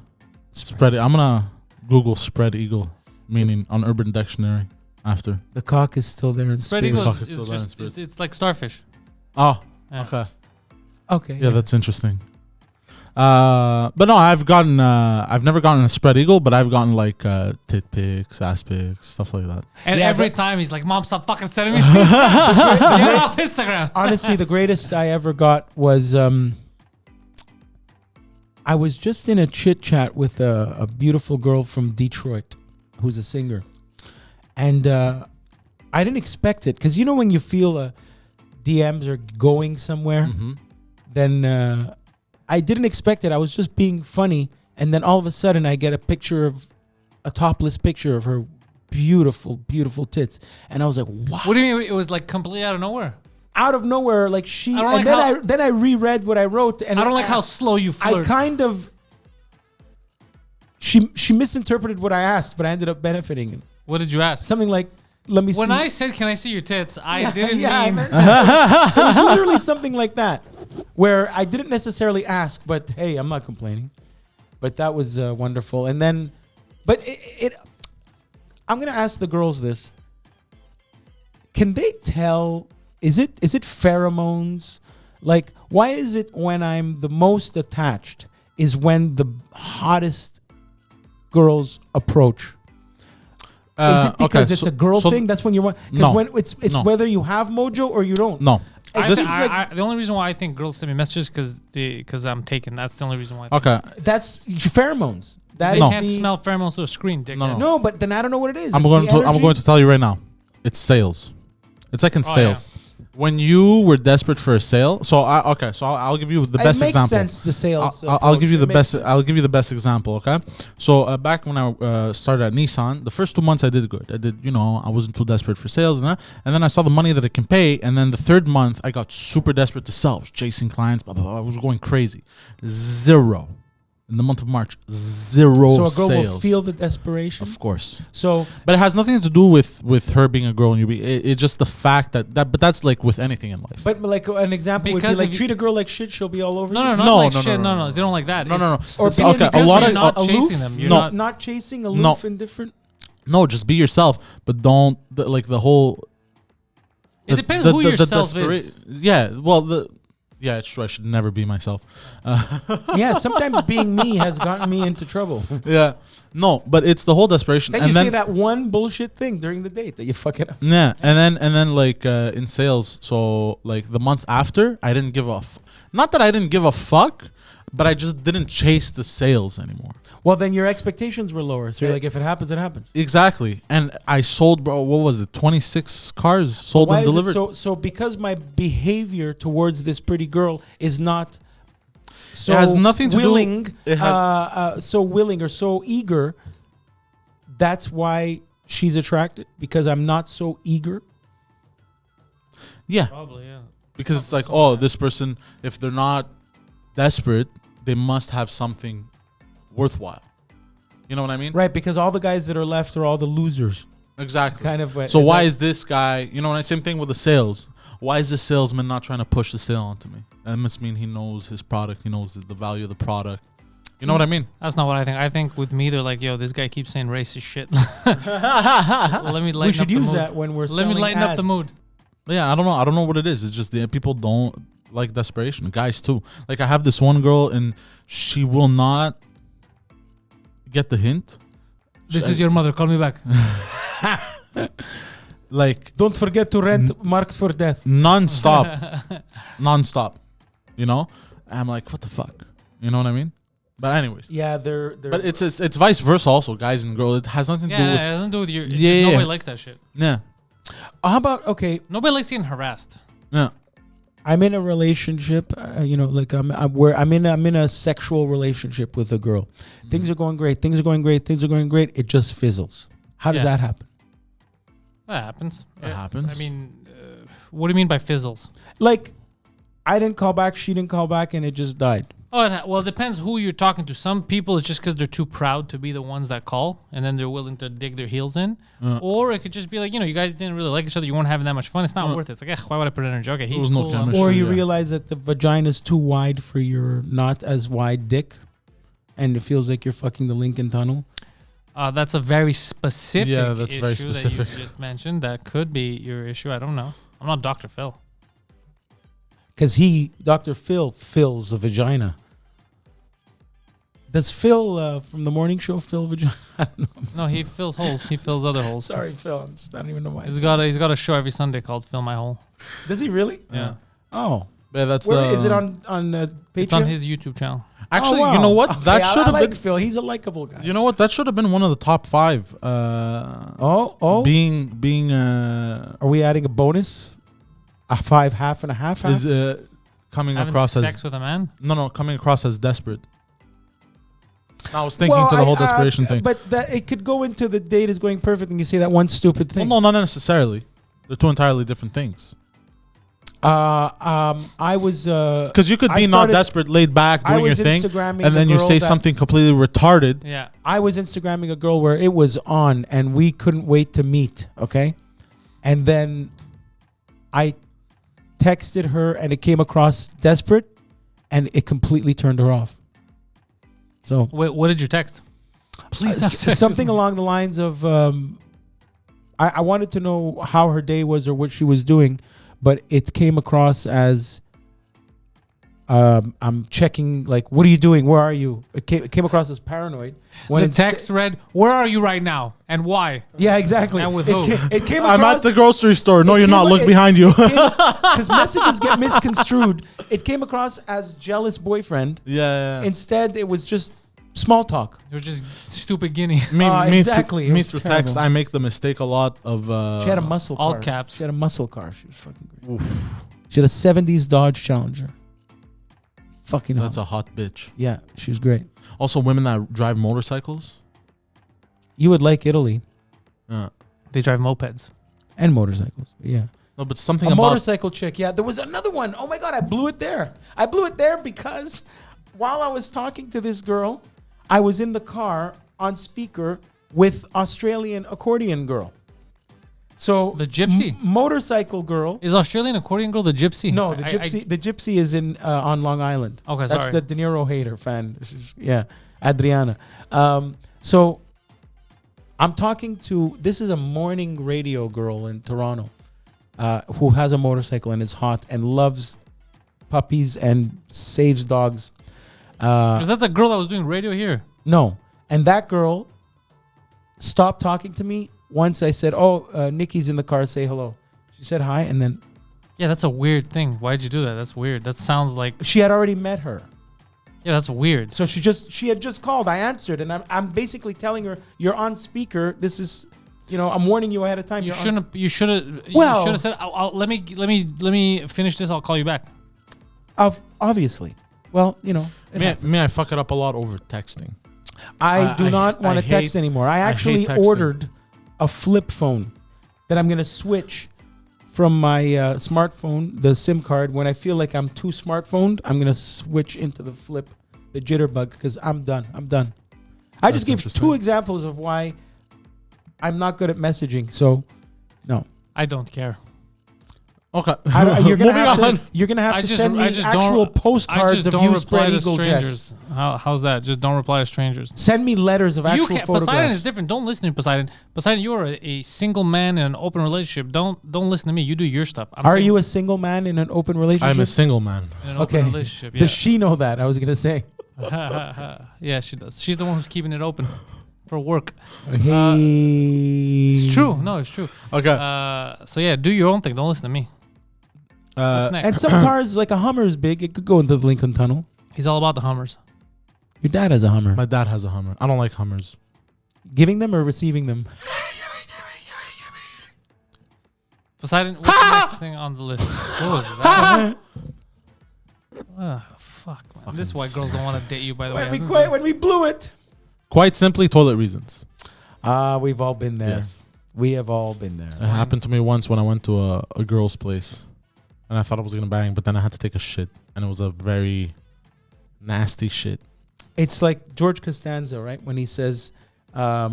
Spread. I'm gonna Google spread eagle, meaning on Urban Dictionary after. The cock is still there in Spread spirit. eagle Fuck, it's is still there in just spirit. it's like starfish. Oh, Yeah. okay. Okay. Yeah, that's interesting. But no, I've never gotten a spread eagle, but I've gotten like tit pics, ass pics, stuff like that. And Yeah, every but- time he's like, "Mom, stop fucking sending me. Get off Instagram." Honestly, the greatest I ever got was I was just in a chit chat with a beautiful girl from Detroit who's a singer. And I didn't expect it because, you know, when you feel DMs are going somewhere, then I didn't expect it. I was just being funny. And then all of a sudden I get a topless picture of her beautiful, beautiful tits. And I was like, wow. What do you mean? It was like completely out of nowhere. Out of nowhere, like she, I don't and like then I reread what I wrote, and I don't like how slow you I flirt. kind of she misinterpreted what I asked, but I ended up benefiting it. What did you ask? Something like, "Let me When see." I said, "Can I see your tits?" I didn't I mean. meant that. It was literally something like that, where I didn't necessarily ask, but hey, I'm not complaining. But that was wonderful, and then, but I'm gonna ask the girls this: can they tell? Is it pheromones? Like, why is it when I'm the most attached is when the hottest girls approach? Is it because it's a girl thing? That's when you want. Because No. when it's No. whether you have mojo or you don't. No. I This think- is I- the only reason why I think girls send me messages because I'm taken. That's the only reason why. Okay. That's pheromones. That They is can't the- smell pheromones through a screen, dick. No, No, but then I don't know what it is. I'm It's going the to I'm energy. going to tell you right now. It's sales. It's like in Oh, sales. When you were desperate for a sale, so I'll give you the best it makes example. sense. The sales. I'll give you the approach. best. I'll give you the best example. Okay, so back when I started at Nissan, the first 2 months I did good. I did, I wasn't too desperate for sales, and then I saw the money that I can pay, and then the third month I got super desperate to sell. I was chasing clients, blah blah blah. I was going crazy. Zero in the month of March. Zero So a girl sales. will feel the desperation. Of course. So But it has nothing to do with her being a girl and you be. It's just the fact that but that's like with anything in life. But like an example would be Because like if you- treat a girl like shit, she'll be all over No, you. no, not No, like no, shit. no, No, they don't like that. no, no, no. Or It's- being okay, a because lot you're of not aloof? chasing them. You're No. not. Not chasing, aloof, No. indifferent. No, just be yourself, but don't like the whole. It depends who yourself is. Yeah, well, yeah, it's true. I should never be myself. Yeah, sometimes being me has gotten me into trouble. Yeah, no, but it's the whole desperation, Then and you then say that one bullshit thing during the date that you fuck it up. yeah, and then like in sales, so like the month after, I didn't give a not that I didn't give a fuck, but I just didn't chase the sales anymore. Well, then your expectations were lower. So you're like, if it happens, it happens. Exactly, and I sold, bro. What was it? 26 cars sold Why and is it delivered. so because my behavior towards this pretty girl is not so It has nothing to do- willing, it has- so willing or so eager. That's why she's attracted, because I'm not so eager. Yeah, Probably, yeah. because it's like, oh, this person, if they're not desperate, they must have something worthwhile. You know what I mean? Right, because all the guys that are left are all the losers. Exactly. Kind of. So why that- is this guy? Same thing with the sales. Why is the salesman not trying to push the sale onto me? That must mean he knows his product. He knows the value of the product. You know what I mean? That's not what I think. I think with me, they're like, yo, this guy keeps saying racist shit. Well, let me lighten we should up the use mood. that when we're Let me selling lighten up the ads. mood. Yeah, I don't know. I don't know what it is. It's just the people don't like desperation. Guys too. Like I have this one girl, and she will not get the hint. This is your mother. Call me back. Like Don't forget to rent Marked for Death. non-stop. Non-stop. And I'm like, what the fuck? You know what I mean? But anyways. Yeah, they're But it's vice versa also, guys and girls. It has nothing to do Yeah, with. it has nothing to do with your. Yeah. Nobody likes that shit. Yeah. How about okay? Nobody likes getting harassed. Yeah. I'm in a relationship, like I'm in a sexual relationship with a girl. Things are going great. Things are going great. Things are going great. It just fizzles. How does Yeah. that happen? That happens. That happens. I mean, what do you mean by fizzles? Like, I didn't call back. She didn't call back, and it just died. Oh, well, it depends who you're talking to. Some people, it's just because they're too proud to be the ones that call, and then they're willing to dig their heels in. Or it could just be like, you guys didn't really like each other. You weren't having that much fun. It's not worth it. It's like, why would I put energy? Okay, he's was no cool. chemistry. Or Sure, you yeah. realize that the vagina's too wide for your not as wide dick, and it feels like you're fucking the Lincoln Tunnel. That's a very specific Yeah, that's issue very that specific. you just mentioned. That could be your issue. I don't know. I'm not Dr. Phil. Because Dr. Phil, fills the vagina. Does Phil from the morning show fill vagina? I don't know. No, he fills holes. He fills other holes. Sorry, Phil. I don't even know why. He's got a show every Sunday called Fill My Hole. Does he really? Yeah. Oh. Yeah, that's Where the. is it on Patreon? It's on his YouTube channel. Actually, Oh, wow. you know what? Okay, That I should have like been. Phil. He's a likable guy. You know what? That should have been one of the top 5. Being Are we adding a bonus? A 5, half and a half? is coming Having across sex as with a man? no coming across as desperate. I was thinking to the whole desperation thing. But it could go into the date is going perfect, and you say that one stupid Well, thing. no, not necessarily. They're two entirely different things. I was Because you could I be not started- desperate, laid back, I doing your was thing, Instagramming and then a you girl say that- something completely retarded. Yeah. I was Instagramming a girl where it was on, and we couldn't wait to meet. Okay, and then I texted her, and it came across desperate, and it completely turned her off. So Wait, what did you text? Please have sex with something me. along the lines of I wanted to know how her day was or what she was doing, but it came across as I'm checking, like, what are you doing? Where are you? It came across as paranoid. The it's- text read, "Where are you right now, and why?" Yeah, exactly. And with it who? It came I'm across, at the grocery store. No, it you're came- not. Look it- behind you. because messages get misconstrued. It came across as jealous boyfriend. Yeah. Instead, it was just small talk. You're just stupid guinea. Exactly. It Me was through terrible. text, I make the mistake a lot of. She had a muscle all car. caps. She had a muscle car. She was fucking great. She had a 70s Dodge Challenger. Fucking That's hell. a hot bitch. Yeah, she was great. Also, women that drive motorcycles. You would like Italy They drive mopeds. and motorcycles. Yeah. No, but something A about motorcycle chick. Yeah, there was another one. Oh my God, I blew it there. I blew it there because while I was talking to this girl, I was in the car on speaker with Australian accordion girl. So The gypsy? motorcycle girl. Is Australian accordion girl the gypsy? No, the gypsy. The gypsy is in on Long Island. Okay, That's sorry. the De Niro hater fan. Yeah, Adriana. So I'm talking to. This is a morning radio girl in Toronto, who has a motorcycle and is hot and loves puppies and saves dogs. Is that the girl that was doing radio here? No, and that girl stopped talking to me once I said, "Oh, Nikki's in the car. Say hello." She said hi, and then Yeah, that's a weird thing. Why'd you do that? That's weird. That sounds like she had already met her. yeah, that's weird. So she had just called. I answered, and I'm basically telling her, "You're on speaker. This is, I'm warning you ahead of time." You You're on shouldn't. You should have. Well- you should have said, "Let me finish this. I'll call you back." obviously. Well, it happens. me, I fuck it up a lot over texting. I do not want to hate- text anymore. I hate actually texting. ordered a flip phone that I'm going to switch from my smartphone, the SIM card. When I feel like I'm too smartphoned, I'm going to switch into the flip, the jitterbug, because I'm done. I That's just gave interesting. 2 examples of why I'm not good at messaging. So, no. I don't care. Okay. You're gonna Moving have on. to. You're gonna have I to just- send me I just actual don't- I postcards just of don't you reply spread to eagle strangers. jets. How's that? Just don't reply to strangers. Send me letters of You actual can't. photographs. Poseidon is different. Don't listen to Poseidon. Poseidon, you are a single man in an open relationship. Don't listen to me. You do your stuff. I'm Are saying you a single man in an open relationship? I'm a single man. in an okay. open relationship? Yeah. Does she know that? I was gonna say. Yeah, she does. She's the one who's keeping it open for work. Hey. It's true. No, it's true. Okay. So yeah, do your own thing. Don't listen to me. What's next? And some cars, like a Hummer, is big. It could go into the Lincoln Tunnel. He's all about the Hummers. Your dad has a Hummer. My dad has a Hummer. I don't like Hummers. Giving them or receiving them? Poseidon, what's the next thing on the list? What was that? Fuck, man. This is why girls don't want to date you, by the way. When we blew it. Quite simply, toilet reasons. We've all been there. Yes. We have all been there. It happened to me once when I went to a girl's place. And I thought I was going to bang, but then I had to take a shit. And it was a very nasty shit. It's like George Costanza, right? When he says, I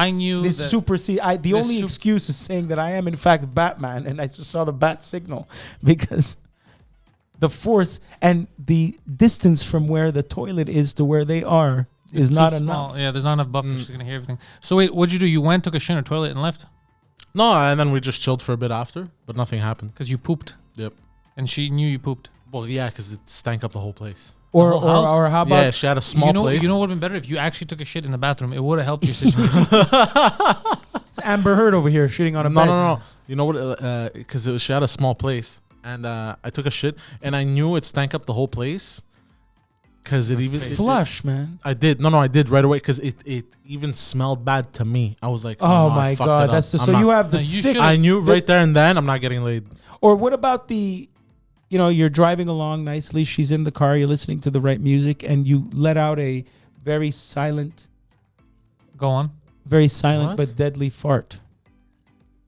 knew this that supersede. The only excuse is saying that I am, in fact, Batman. And I just saw the bat signal because the force and the distance from where the toilet is to where they are is not enough. Yeah, there's not enough buffer. She's going to hear everything. So wait, what'd you do? You went, took a shit in a toilet and left? No, and then we just chilled for a bit after, but nothing happened. Because you pooped? Yep. And she knew you pooped? Well, yeah, because it stank up the whole place. Or whole how about... Yeah, she had a small place. You know what would have been better? If you actually took a shit in the bathroom, it would have helped your situation. It's Amber Heard over here shitting on a bed. No. You know what? Because she had a small place. And I took a shit, and I knew it stank up the whole place. Because it even... Flush, man. I did. No, I did right away, because it even smelled bad to me. I was like, oh no, my God. That's so you have the sick... I knew right there and then I'm not getting laid. Or what about the... You know, you're driving along nicely. She's in the car. You're listening to the right music, and you let out a very silent... Go on. Very silent but deadly fart.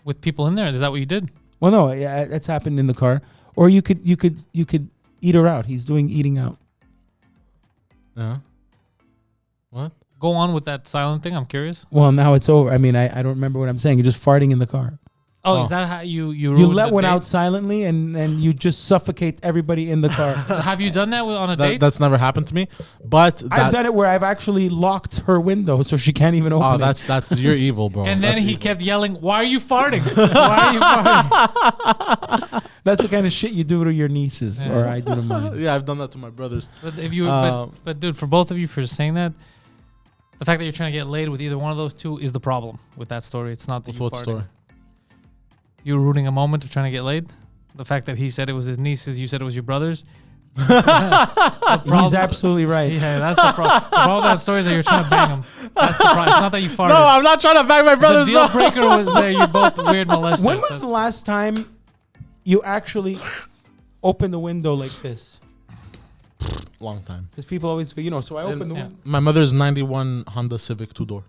With people in there? Is that what you did? Well, no, yeah, that's happened in the car. Or you could eat her out. He's doing eating out. Yeah. What? Go on with that silent thing. I'm curious. Well, now it's over. I mean, I don't remember what I'm saying. You're just farting in the car. Oh, is that how you let one out silently and you just suffocate everybody in the car? Have you done that on a date? That's never happened to me. But I've done it where I've actually locked her window so she can't even open it. That's you're evil, bro. And then he kept yelling, "Why are you farting? Why are you farting?" That's the kind of shit you do to your nieces, or I do to mine. Yeah, I've done that to my brothers. But if you, but dude, for both of you for saying that, the fact that you're trying to get laid with either one of those two is the problem with that story. It's not that What story? You were ruining a moment of trying to get laid. The fact that he said it was his nieces, you said it was your brothers. He's absolutely right. Yeah, that's the problem. The problem with that story is that you're trying to bang him. That's the problem. It's not that you farted. No, I'm not trying to bang my brothers. The deal breaker was there. You're both weird molesters. When was the last time you actually opened the window like this? Long time. Because people always go, so I opened the window. My mother's 91 Honda Civic 2-door.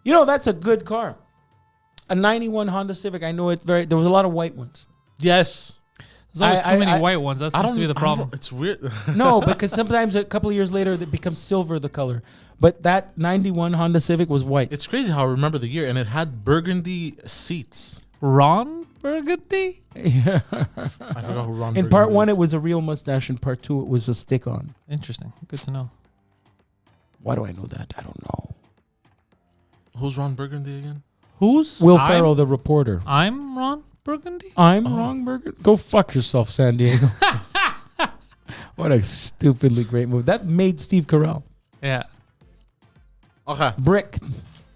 That's a good car. A 91 Honda Civic. I know it very... There was a lot of white ones. Yes. There's always too many white ones. That seems to be the problem. It's weird. No, because sometimes a couple of years later, it becomes silver, the color. But that 91 Honda Civic was white. It's crazy how I remember the year, and it had burgundy seats. Ron Burgundy? Yeah. I forgot who Ron In Burgundy part one, is. it was a real mustache. In part two, it was a stick-on. Interesting. Good to know. Why do I know that? I don't know. Who's Ron Burgundy again? Who's Will Ferrell, the reporter. I'm Ron Burgundy? I'm Ron Burgundy. Go fuck yourself, San Diego. What a stupidly great movie. That made Steve Carell. Yeah. Okay. Brick.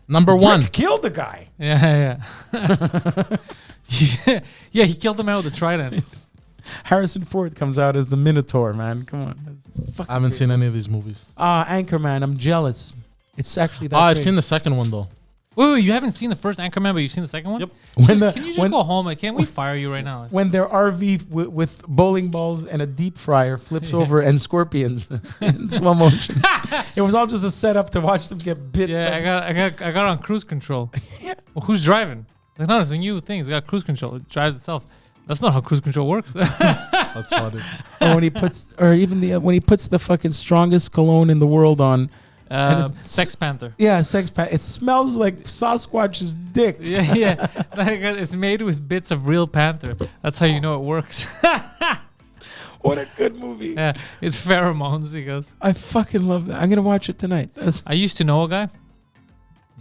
Number one. Brick killed the guy. Yeah. Yeah, he killed the man with a trident. Harrison Ford comes out as the Minotaur, man. Come on. I haven't seen any of these movies. Anchorman. I'm jealous. It's actually that I've great. seen the second one, though. Wait, you haven't seen the first Anchorman, but you've seen the second one? Yep. Can you just go home? Can we fire you right now? When their RV with bowling balls and a deep fryer flips over and scorpions in slow motion. It was all just a setup to watch them get bit. Yeah, I got on cruise control. Yeah. Well, who's driving? Like, no, it's a new thing. It's got cruise control. It drives itself. That's not how cruise control works. That's funny. Or when he puts, when he puts the fucking strongest cologne in the world on. Sex Panther. Yeah, Sex Panther. It smells like Sasquatch's dick. Yeah. Like, it's made with bits of real panther. That's how you know it works. What a good movie. Yeah, it's pheromones, he goes. I fucking love that. I'm going to watch it tonight. I used to know a guy.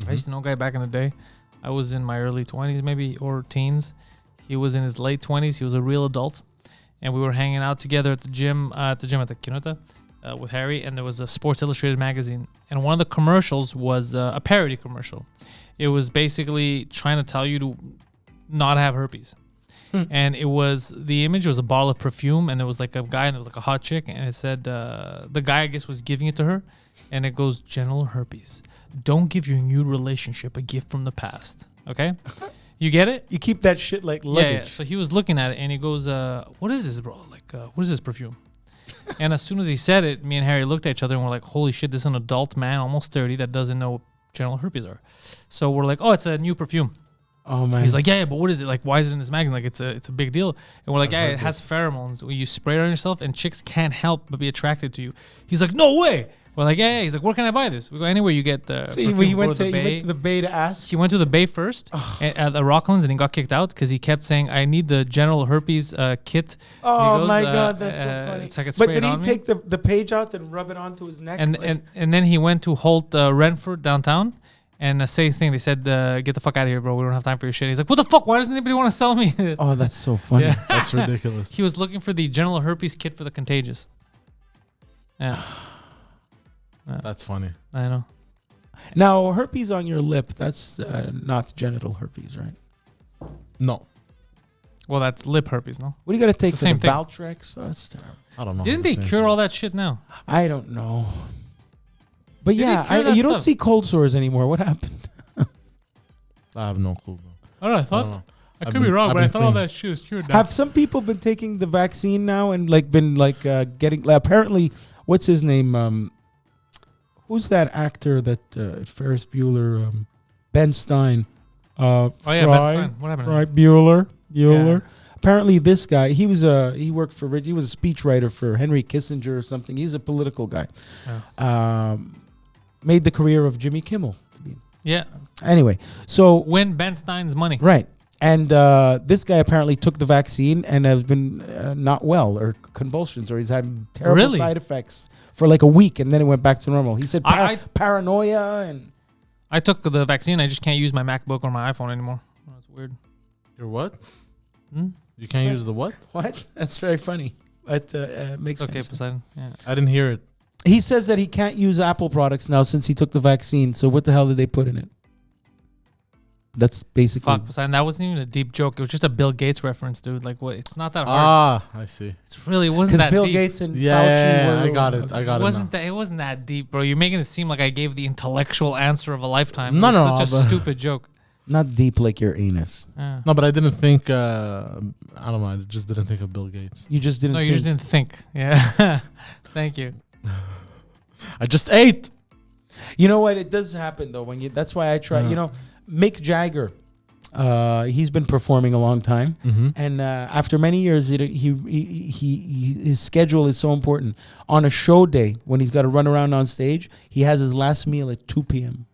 I used to know a guy back in the day. I was in my early 20s maybe, or teens. He was in his late 20s. He was a real adult. And we were hanging out together at the gym at the Kinota. With Harry, and there was a Sports Illustrated magazine, and one of the commercials was a parody commercial. It was basically trying to tell you to not have herpes, and the image was a bottle of perfume, and there was like a guy and there was like a hot chick, and it said the guy I guess was giving it to her, and it goes genital herpes. Don't give your new relationship a gift from the past. Okay, you get it? You keep that shit like luggage. Yeah. So he was looking at it and he goes, "What is this, bro? Like, what is this perfume?" And as soon as he said it, me and Harry looked at each other and we're like, "Holy shit! This is an adult man, almost 30, that doesn't know what genital herpes are." So we're like, "Oh, it's a new perfume." Oh man. He's like, yeah, but what is it? Like, why is it in this magazine? Like, it's a big deal. And we're like, yeah, it has pheromones. Where you spray it on yourself, and chicks can't help but be attracted to you. He's like, no way. We're like, yeah. He's like, where can I buy this? We go anywhere you get the. So perfume. he Go went to Bay. the Bay to ask. He went to the Bay first at the Rocklands, and he got kicked out because he kept saying, "I need the genital herpes kit." Oh He goes, my god, that's so funny. so I could But spray did it he on me. take the page out and rub it onto his neck? And then he went to Holt Renford downtown. And same thing, they said, get the fuck out of here, bro. We don't have time for your shit. He's like, what the fuck? Why doesn't anybody want to sell me? Oh, that's so funny. Yeah. That's ridiculous. He was looking for the genital herpes kit for the contagious. Yeah, That's funny. I know. Now, herpes on your lip, that's not genital herpes, right? No, Well, that's lip herpes, no? What do you got to take the for same the thing. Valtrex? Oh, that's terrible. I don't know. Didn't they cure all that shit now? I don't know. But Did they yeah, cure that you don't stuff? see cold sores anymore. What happened? I have no clue, bro. I don't know. I I thought don't know. I I've could be been- wrong, I've but I been thought all thinking- that shit was cured now. Have some people been taking the vaccine now and been getting? Apparently, what's his name? Who's that actor that Ferris Bueller? Ben Stein. Oh yeah, Ben Stein. What happened? Fry Bueller. Yeah. Apparently, this guy, he worked for, he was a speechwriter for Henry Kissinger or something. He's a political guy. Made the career of Jimmy Kimmel. Yeah. Anyway, so Win Ben Stein's money. right, and this guy apparently took the vaccine and has been not well, or convulsions, or he's had terrible Really? side effects for like a week, and then it went back to normal. He said I- paranoia and I took the vaccine. I just can't use my MacBook or my iPhone anymore. That's weird. Your what? Hmm? You can't use the what? what? That's very funny. But makes It's okay, sense. Poseidon. Yeah. I didn't hear it. He says that he can't use Apple products now since he took the vaccine. So what the hell did they put in it? That's basically. Fuck, Poseidon. That wasn't even a deep joke. It was just a Bill Gates reference, dude. Like, what? It's not that hard. Ah, I see. It's really, it wasn't Because that Bill deep. Gates and Yeah, Fauci were. I got it. I got It it. wasn't that. It wasn't that deep, bro. You're making it seem like I gave the intellectual answer of a lifetime. No, It was no, such a but- stupid joke. Not deep like your anus. Yeah. No, but I didn't think. I don't know. I just didn't think of Bill Gates. You just didn't. No, you just think. didn't think. Yeah. Thank you. I just ate. You know what? It does happen though. When you. That's why I try. You know, Mick Jagger. He's been performing a long time, and after many years, his schedule is so important. On a show day, when he's got to run around on stage, he has his last meal at 2 p.m.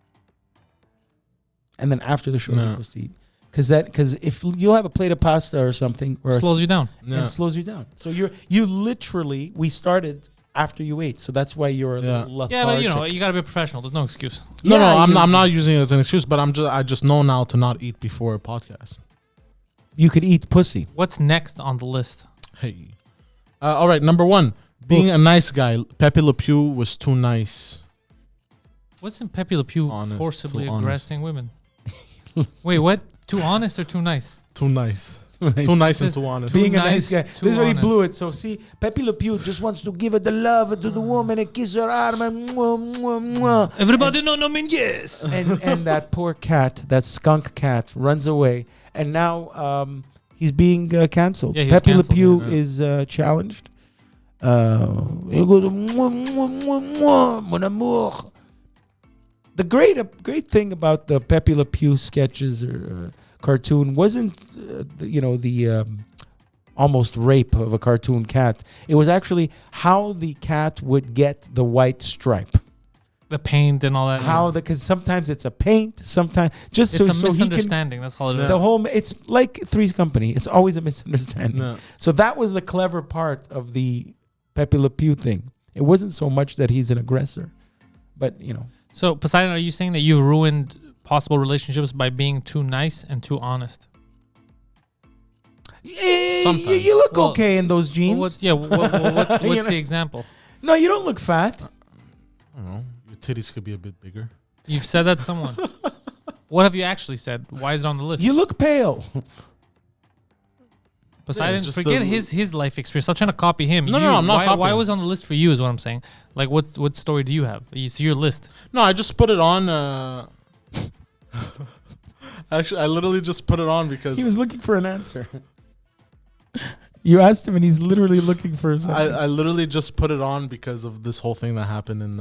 And then after the show, he goes to eat. Because if you'll have a plate of pasta or something, or Slows you down. and it slows you down. So you literally, we started after you ate, so that's why you're a little lethargic. Yeah, but you know, you gotta be a professional. There's no excuse. No, Yeah, I'm not using it as an excuse, but I just know now to not eat before a podcast. You could eat pussy. What's next on the list? Hey. All right, number 1. Being a nice guy. Pepe Le Pew was too nice. What's in Pepe Le Pew Honest, forcibly too honest. aggressing women? Wait, what? Too honest or too nice? Too nice. Too nice and too honest. Being a nice, nice guy. too This is where he honest. blew it. So see, Pepe Le Pew just wants to give her the love to the woman and kiss her arm and mwah, mwah, mwah. Everybody know mean yes. And that poor cat, that skunk cat, runs away. And now he's being canceled. Yeah, he was Pepe Le canceled, Pew yeah. is challenged. He goes, mwah, mwah, mwah, mwah, mon amour. The great thing about the Pepe Le Pew sketches or cartoon wasn't, the almost rape of a cartoon cat. It was actually how the cat would get the white stripe. The paint and all that. Because sometimes it's a paint, sometimes just It's so a he can. misunderstanding. That's all it is. The whole it's like Three's Company. It's always a misunderstanding. No. So that was the clever part of the Pepe Le Pew thing. It wasn't so much that he's an aggressor, but So, Poseidon, are you saying that you ruined possible relationships by being too nice and too honest? Sometimes. You look Well, okay in those jeans. What's You what's know? the example? No, you don't look fat. I don't know. Your titties could be a bit bigger. You've said that to someone. What have you actually said? Why is it on the list? You look pale. Poseidon, just forget the- his life experience. Stop trying to copy him. No, I'm not Why copying. was it on the list for you? Is what I'm saying. Like, what story do you have? It's your list. No, I just put it on. Actually, I literally just put it on because He was looking for an answer. You asked him, and he's literally looking for something. I literally just put it on because of this whole thing that happened in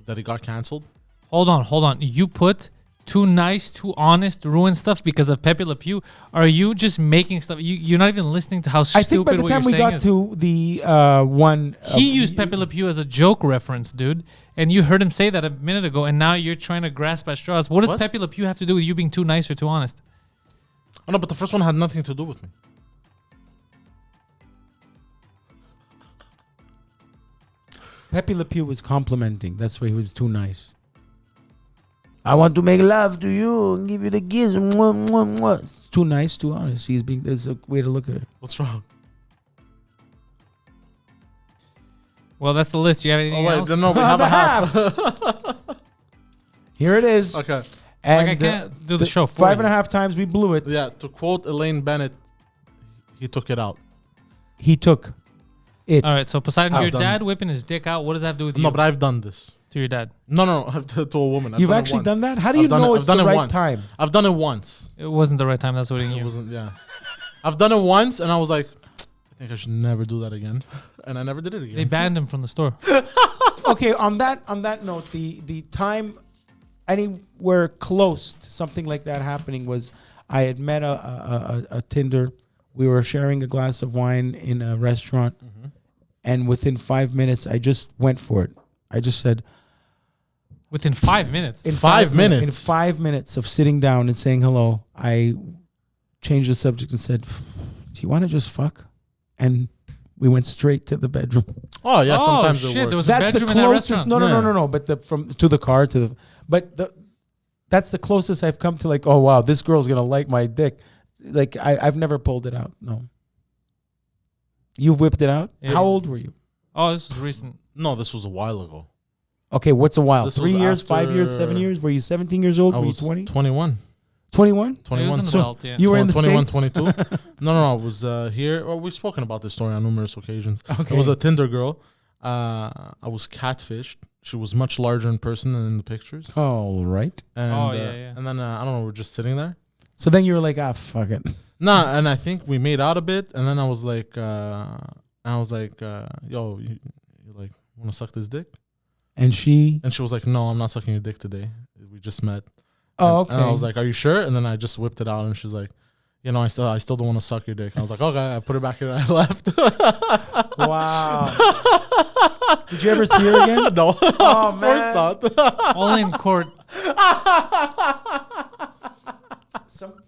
that he got canceled. Hold on. You put too nice, too honest, ruin stuff because of Pepe Le Pew. Are you just making stuff? You're not even listening to how stupid I think by the what time you're we saying got is. to the one, He used Pepe Le Pew as a joke reference, dude. And you heard him say that a minute ago, and now you're trying to grasp at straws. What does What? Pepe Le Pew have to do with you being too nice or too honest? Oh no, but the first one had nothing to do with me. Pepe Le Pew was complimenting. That's why he was too nice. I want to make love to you and give you the kiss. Mwah, mwah, mwah. It's too nice, too honest. He's being. There's a way to look at it. What's wrong? Well, that's the list. You have anything Oh wait, else? then no, we have a half. Here it is. Okay. And I can't do the show for 5.5 times we blew it. Yeah, to quote Elaine Bennett, he took it out. He took it. All right, so Poseidon, I've your done dad whipping his dick out. What does that have to do with you? No, but I've done this. To your dad. No, to a woman. I've You've done it actually once. done that? How do I've you done know it- it's I've the done it right once. time? I've done it once. It wasn't the right time. That's what he It knew. wasn't. Yeah, I've done it once, and I was like, I think I should never do that again, and I never did it again. They banned him from the store. Okay, on that note, the time anywhere close to something like that happening was I had met a Tinder. We were sharing a glass of wine in a restaurant, and within 5 minutes, I just went for it. I just said, Within 5 minutes. in 5 minutes? in 5 minutes of sitting down and saying hello, I changed the subject and said, "Do you want to just fuck?" And we went straight to the bedroom. Oh yeah, Oh, sometimes shit, it there works. was a That's the bedroom in that closest. restaurant. No. But to the car that's the closest I've come to like, oh wow, this girl's gonna like my dick. Like I've never pulled it out. No. You've whipped it out. Yeah. How old were you? Oh, this was recent. No, this was a while ago. Okay, what's a while? This 3 was years, 5 years, after- 7 years? Were you 17 years old? I Were you was 20? 21. 21? It 21. was So an adult, yeah. You were in the 21, States? 22. No, I was here. Well, we've spoken about this story on numerous occasions. Okay. It was a Tinder girl. I was catfished. She was much larger in person than in the pictures. All right. And, Oh, yeah. And then, I don't know, we're just sitting there. So then you were like, fuck it. Nah, and I think we made out a bit. And then I was like, yo, you like, want to suck this dick? And she, And she was like, no, I'm not sucking your dick today. We just met. oh, And- okay. And I was like, are you sure? And then I just whipped it out, and she's like, you know, I still don't want to suck your dick. And I was like, okay. I put it back in, and I left. wow. Did you ever see her again? No, Oh, of man. course not. Only in court.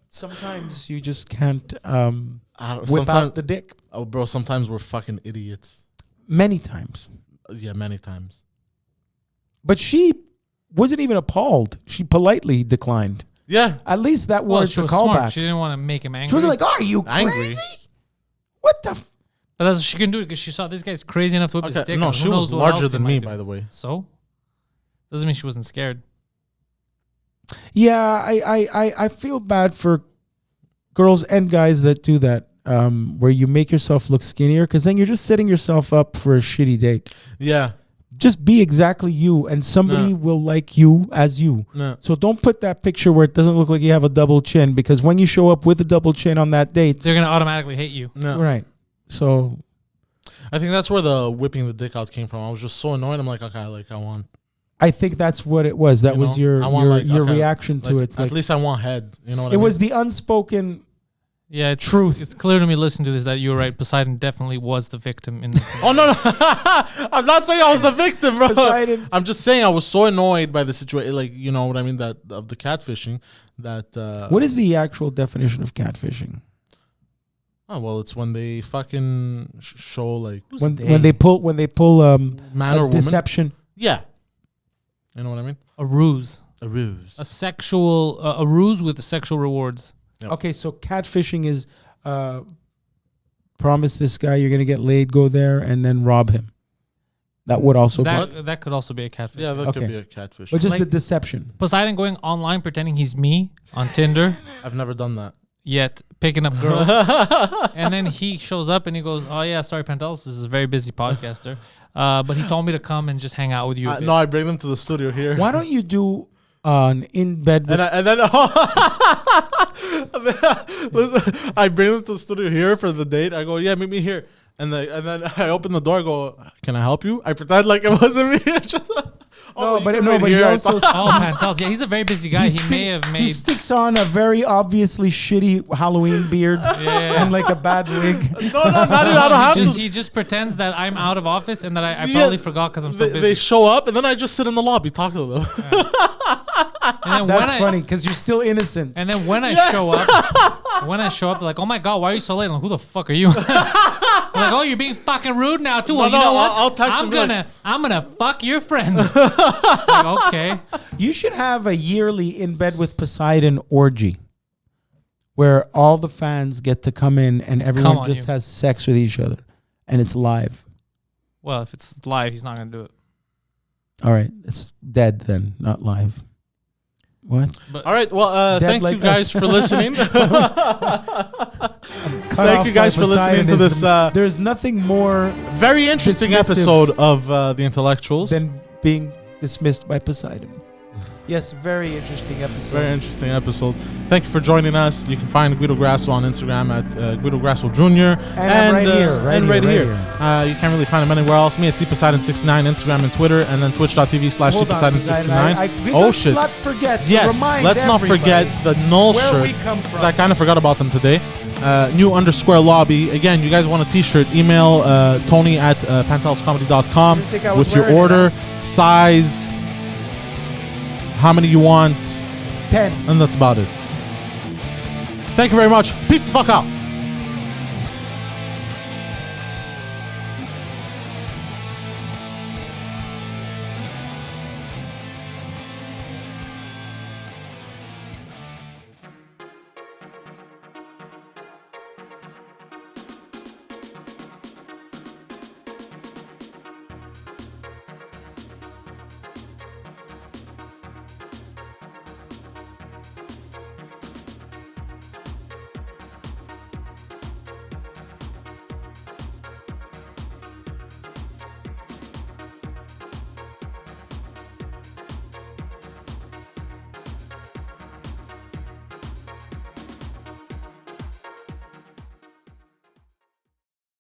Sometimes you just can't I don't- whip sometimes, out the dick. oh, bro, sometimes we're fucking idiots. Many times. Yeah, many times. But she wasn't even appalled. She politely declined. Yeah, At least that Well, word's she a was smart. callback. She didn't want to make him angry. She wasn't like, "Are you crazy? Angry. What the?" But that's what she can do because she saw this guy's crazy enough to whip his okay. dick. No, and who she was knows what else larger he than might me, do. by the way. So? Doesn't mean she wasn't scared. Yeah, I feel bad for girls and guys that do that, where you make yourself look skinnier, because then you're just setting yourself up for a shitty date. Yeah, Just be exactly you, and somebody No. will like you as you. no. So don't put that picture where it doesn't look like you have a double chin, because when you show up with a double chin on that date, They're going to automatically hate you. No. right? So I think that's where the whipping the dick out came from. I was just so annoyed. I'm like, okay, I want. I think that's what it was. That You was know, your I want, like, your okay, reaction to like, it. At Like, least I want head. You know what I it mean? was the unspoken. Yeah, it's, Truth. It's clear to me listening to this that you were right. Poseidon definitely was the victim in this. Oh no! I'm not saying I was the victim, bro. Poseidon. I'm just saying I was so annoyed by the situation. Like, you know what I mean? That of the catfishing. That. What is the actual definition of catfishing? Oh well, it's when they fucking show like When they pull man a or woman. deception. Yeah. You know what I mean? A ruse. A ruse. A sexual, a ruse with sexual rewards. Yep. Okay, so catfishing is promise this guy you're gonna get laid, go there, and then rob him. That would also be, That could also be a catfish. Yeah, that Okay. could be a catfish. but just Like- the deception. Poseidon going online pretending he's me on Tinder. I've never done that. yet picking up girls. And then he shows up and he goes, "Oh yeah, sorry, Pantelis, this is a very busy podcaster. But he told me to come and just hang out with you." a bit." No, I bring them to the studio here. Why don't you do an in bed with And then listen, I bring them to the studio here for the date. I go, yeah, meet me here. And then I open the door. I go, can I help you? I pretend like it wasn't me. Just, No, you but can no, wait but he here. I also thought- Oh, Pantelis. Yeah, he's a very busy guy. He may have he made. sticks on a very obviously shitty Halloween beard Yeah. and like a bad wig. no, not even. I don't have to. He just pretends that I'm out of office and that I Yeah, probably forgot because I'm so busy. They show up, and then I just sit in the lobby, talk to them. And then That's when funny because you're still innocent. And then when I Yes. show up, they're like, "Oh my god, why are you so late?" I'm like, "Who the fuck are you?" I'm like, "Oh, you're being fucking rude now too." Well, No, you know no, what? I'll text him, be like- I'm gonna fuck your friend. Like, okay. You should have a yearly in bed with Poseidon orgy, where all the fans get to come in and everyone on, just you. has sex with each other, and it's live. Well, if it's live, he's not gonna do it. All right, it's dead then, not live. What? But All right. Well, Dead thank like you guys us. for listening. Cut Thank off you guys by for listening to this there's nothing more very interesting dismissive episode of The Intellectuals. than being dismissed by Poseidon. Yes, very interesting episode. Very interesting episode. Thank you for joining us. You can find Guido Grasso on Instagram at Guido Grasso Jr. And right here, right here. You can't really find him anywhere else. Me at cposeidon69, Instagram and Twitter, and then twitch.tv/cposeidon69. Oh shit. Let's not forget. to Yes, remind let's not everybody forget the null where we shirts. come from. 'Cause I kind of forgot about them today. New_lobby. Again, you guys want a t-shirt, email Tony at panteliscomedy.com You think I was with your wearing it, order, size, how many you want, 10. and that's about it. Thank you very much. Peace the fuck out.